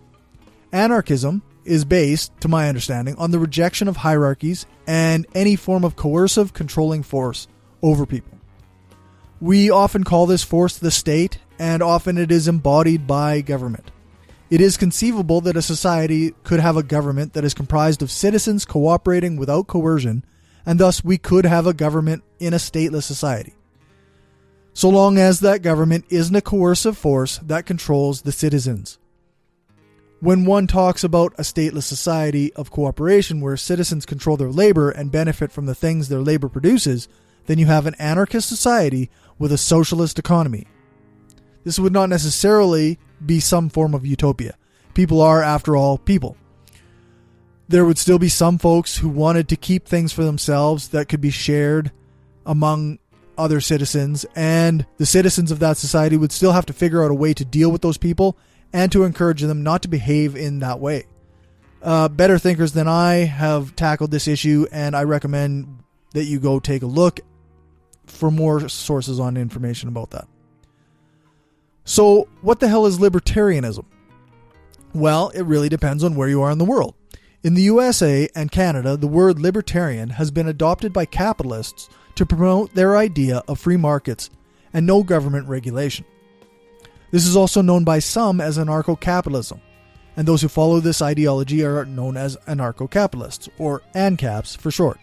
Anarchism is based, to my understanding, on the rejection of hierarchies and any form of coercive controlling force over people. We often call this force the state, and often it is embodied by government. It is conceivable that a society could have a government that is comprised of citizens cooperating without coercion, and thus we could have a government in a stateless society, so long as that government isn't a coercive force that controls the citizens. When one talks about a stateless society of cooperation where citizens control their labor and benefit from the things their labor produces, then you have an anarchist society with a socialist economy. This would not necessarily be some form of utopia. People are, after all, people. There would still be some folks who wanted to keep things for themselves that could be shared among other citizens, and the citizens of that society would still have to figure out a way to deal with those people and to encourage them not to behave in that way. Better thinkers than I have tackled this issue, and I recommend that you go take a look for more sources on information about that. So, what the hell is libertarianism? Well, it really depends on where you are in the world. In the USA and Canada, the word libertarian has been adopted by capitalists to promote their idea of free markets and no government regulation. This is also known by some as anarcho-capitalism, and those who follow this ideology are known as anarcho-capitalists, or ANCAPs for short.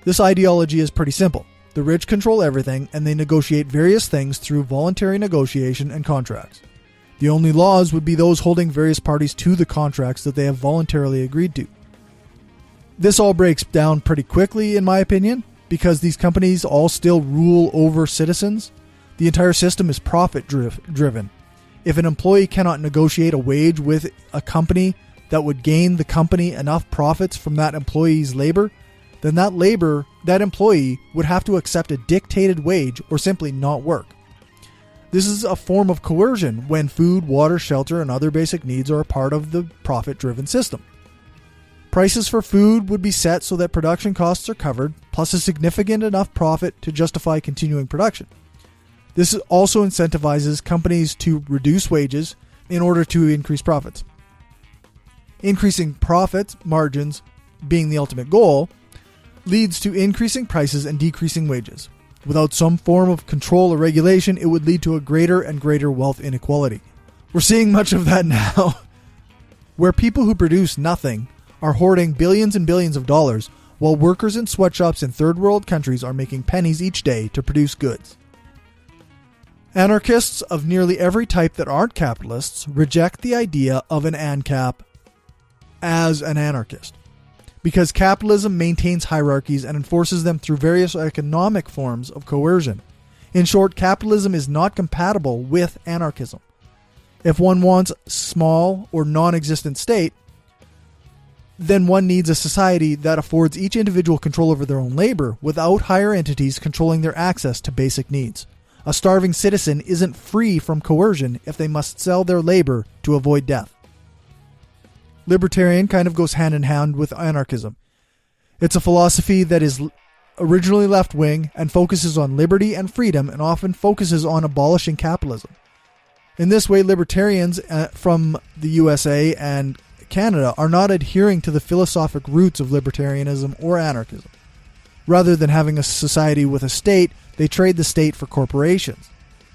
This ideology is pretty simple. The rich control everything, and they negotiate various things through voluntary negotiation and contracts. The only laws would be those holding various parties to the contracts that they have voluntarily agreed to. This all breaks down pretty quickly, in my opinion, because these companies all still rule over citizens. The entire system is profit-driven. If an employee cannot negotiate a wage with a company that would gain the company enough profits from that employee's labor, then that employee would have to accept a dictated wage or simply not work. This is a form of coercion when food, water, shelter, and other basic needs are a part of the profit-driven system. Prices for food would be set so that production costs are covered, plus a significant enough profit to justify continuing production. This also incentivizes companies to reduce wages in order to increase profits. Increasing profit margins being the ultimate goal leads to increasing prices and decreasing wages. Without some form of control or regulation, it would lead to a greater and greater wealth inequality. We're seeing much of that now, where people who produce nothing are hoarding billions and billions of dollars, while workers in sweatshops in third world countries are making pennies each day to produce goods. Anarchists of nearly every type that aren't capitalists reject the idea of an ANCAP as an anarchist, because capitalism maintains hierarchies and enforces them through various economic forms of coercion. In short, capitalism is not compatible with anarchism. If one wants a small or non-existent state, then one needs a society that affords each individual control over their own labor without higher entities controlling their access to basic needs. A starving citizen isn't free from coercion if they must sell their labor to avoid death. Libertarian kind of goes hand in hand with anarchism. It's a philosophy that is originally left-wing and focuses on liberty and freedom and often focuses on abolishing capitalism. In this way, libertarians from the USA and Canada are not adhering to the philosophic roots of libertarianism or anarchism. Rather than having a society with a state, they trade the state for corporations.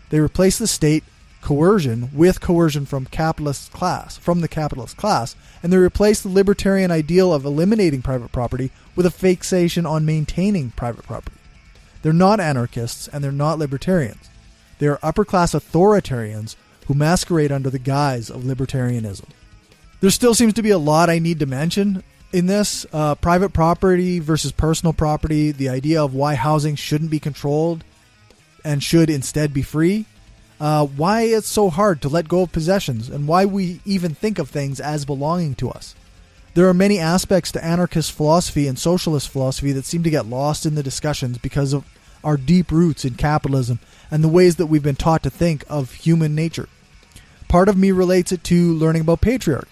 They replace the state coercion with coercion from the capitalist class, and they replace the libertarian ideal of eliminating private property with a fixation on maintaining private property. They're not anarchists and they're not libertarians. They are upper-class authoritarians who masquerade under the guise of libertarianism. There still seems to be a lot I need to mention in this. Private property versus personal property, the idea of why housing shouldn't be controlled and should instead be free, why it's so hard to let go of possessions, and why we even think of things as belonging to us. There are many aspects to anarchist philosophy and socialist philosophy that seem to get lost in the discussions because of our deep roots in capitalism and the ways that we've been taught to think of human nature. Part of me relates it to learning about patriarchy.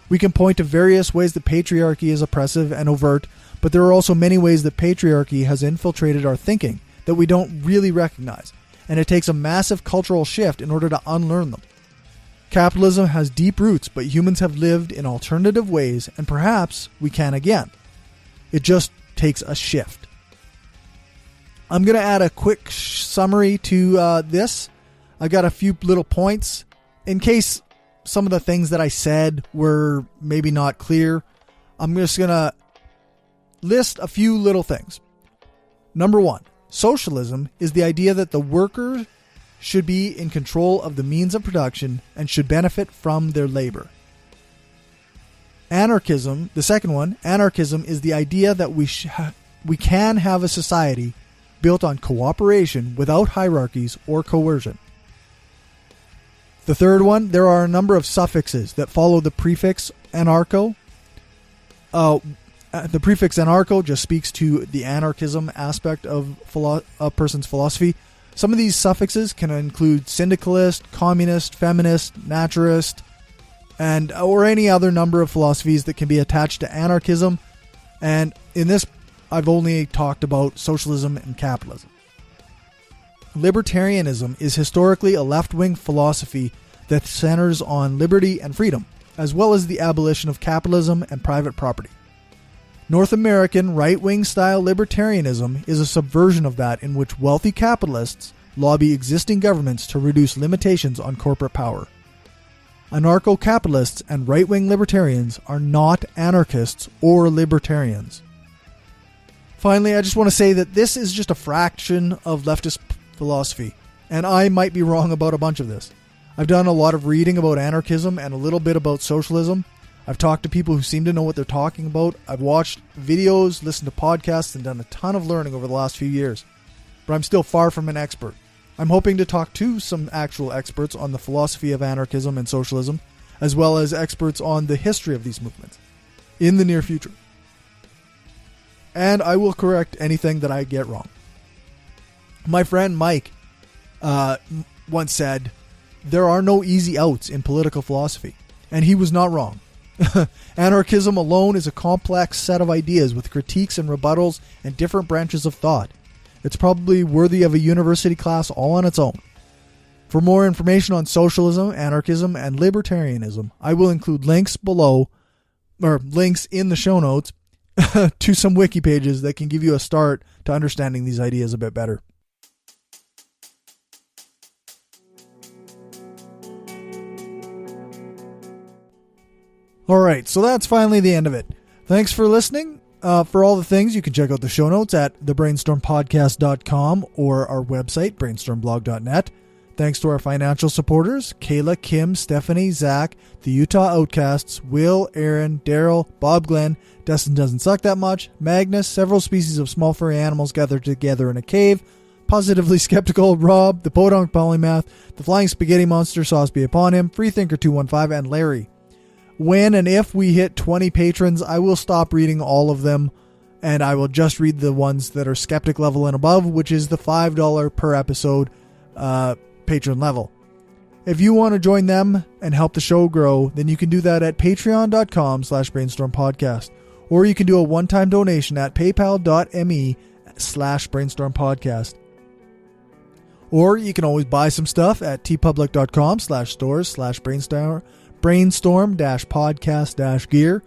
We can point to various ways that patriarchy is oppressive and overt, but there are also many ways that patriarchy has infiltrated our thinking that we don't really recognize, and it takes a massive cultural shift in order to unlearn them. Capitalism has deep roots, but humans have lived in alternative ways, and perhaps we can again. It just takes a shift. I'm going to add a quick summary to this. I got a few little points in case some of the things that I said were maybe not clear. I'm just going to list a few little things. Number one, socialism is the idea that the worker should be in control of the means of production and should benefit from their labor. Anarchism, the second one, anarchism is the idea that we can have a society built on cooperation without hierarchies or coercion. The third one, there are a number of suffixes that follow the prefix anarcho. The prefix anarcho just speaks to the anarchism aspect of a person's philosophy. Some of these suffixes can include syndicalist, communist, feminist, naturist, or any other number of philosophies that can be attached to anarchism. And in this, I've only talked about socialism and capitalism. Libertarianism is historically a left-wing philosophy that centers on liberty and freedom, as well as the abolition of capitalism and private property. North American right-wing style libertarianism is a subversion of that in which wealthy capitalists lobby existing governments to reduce limitations on corporate power. Anarcho-capitalists and right-wing libertarians are not anarchists or libertarians. Finally, I just want to say that this is just a fraction of leftist philosophy, and I might be wrong about a bunch of this. I've done a lot of reading about anarchism and a little bit about socialism. I've talked to people who seem to know what they're talking about. I've watched videos, listened to podcasts, and done a ton of learning over the last few years. But I'm still far from an expert. I'm hoping to talk to some actual experts on the philosophy of anarchism and socialism, as well as experts on the history of these movements in the near future. And I will correct anything that I get wrong. My friend Mike once said, "There are no easy outs in political philosophy." And he was not wrong. Anarchism alone is a complex set of ideas with critiques and rebuttals and different branches of thought. It's probably worthy of a university class all on its own. For more information on socialism, anarchism, and libertarianism, I will include links below or links in the show notes to some wiki pages that can give you a start to understanding these ideas a bit better. All right, so that's finally the end of it. Thanks for listening. For all the things, you can check out the show notes at thebrainstormpodcast.com or our website, brainstormblog.net. Thanks to our financial supporters, Kayla, Kim, Stephanie, Zach, the Utah Outcasts, Will, Aaron, Daryl, Bob Glenn, Destin Doesn't Suck That Much, Magnus, several species of small furry animals gathered together in a cave, Positively Skeptical, Rob, the Podunk Polymath, the Flying Spaghetti Monster, Sauce Be Upon Him, Freethinker215, and Larry. When and if we hit 20 patrons, I will stop reading all of them, and I will just read the ones that are skeptic level and above, which is the $5 per episode patron level. If you want to join them and help the show grow, then you can do that at patreon.com/brainstormpodcast, or you can do a one-time donation at paypal.me/brainstormpodcast. Or you can always buy some stuff at tpublic.com/stores/brainstorm-podcast-gear.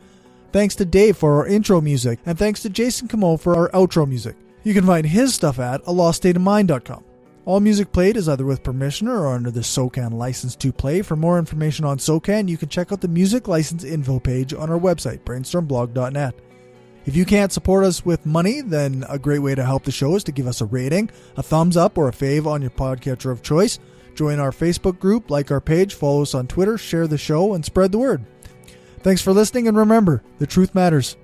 Thanks to Dave for our intro music, and thanks to Jason Camo for our outro music. You can find his stuff at aloststateofmind.com. All music played is either with permission or under the SOCAN license to play. For more information on SOCAN, you can check out the music license info page on our website, brainstormblog.net. If you can't support us with money, then a great way to help the show is to give us a rating, a thumbs up, or a fave on your podcatcher of choice. Join our Facebook group, like our page, follow us on Twitter, share the show, and spread the word. Thanks for listening, and remember, the truth matters.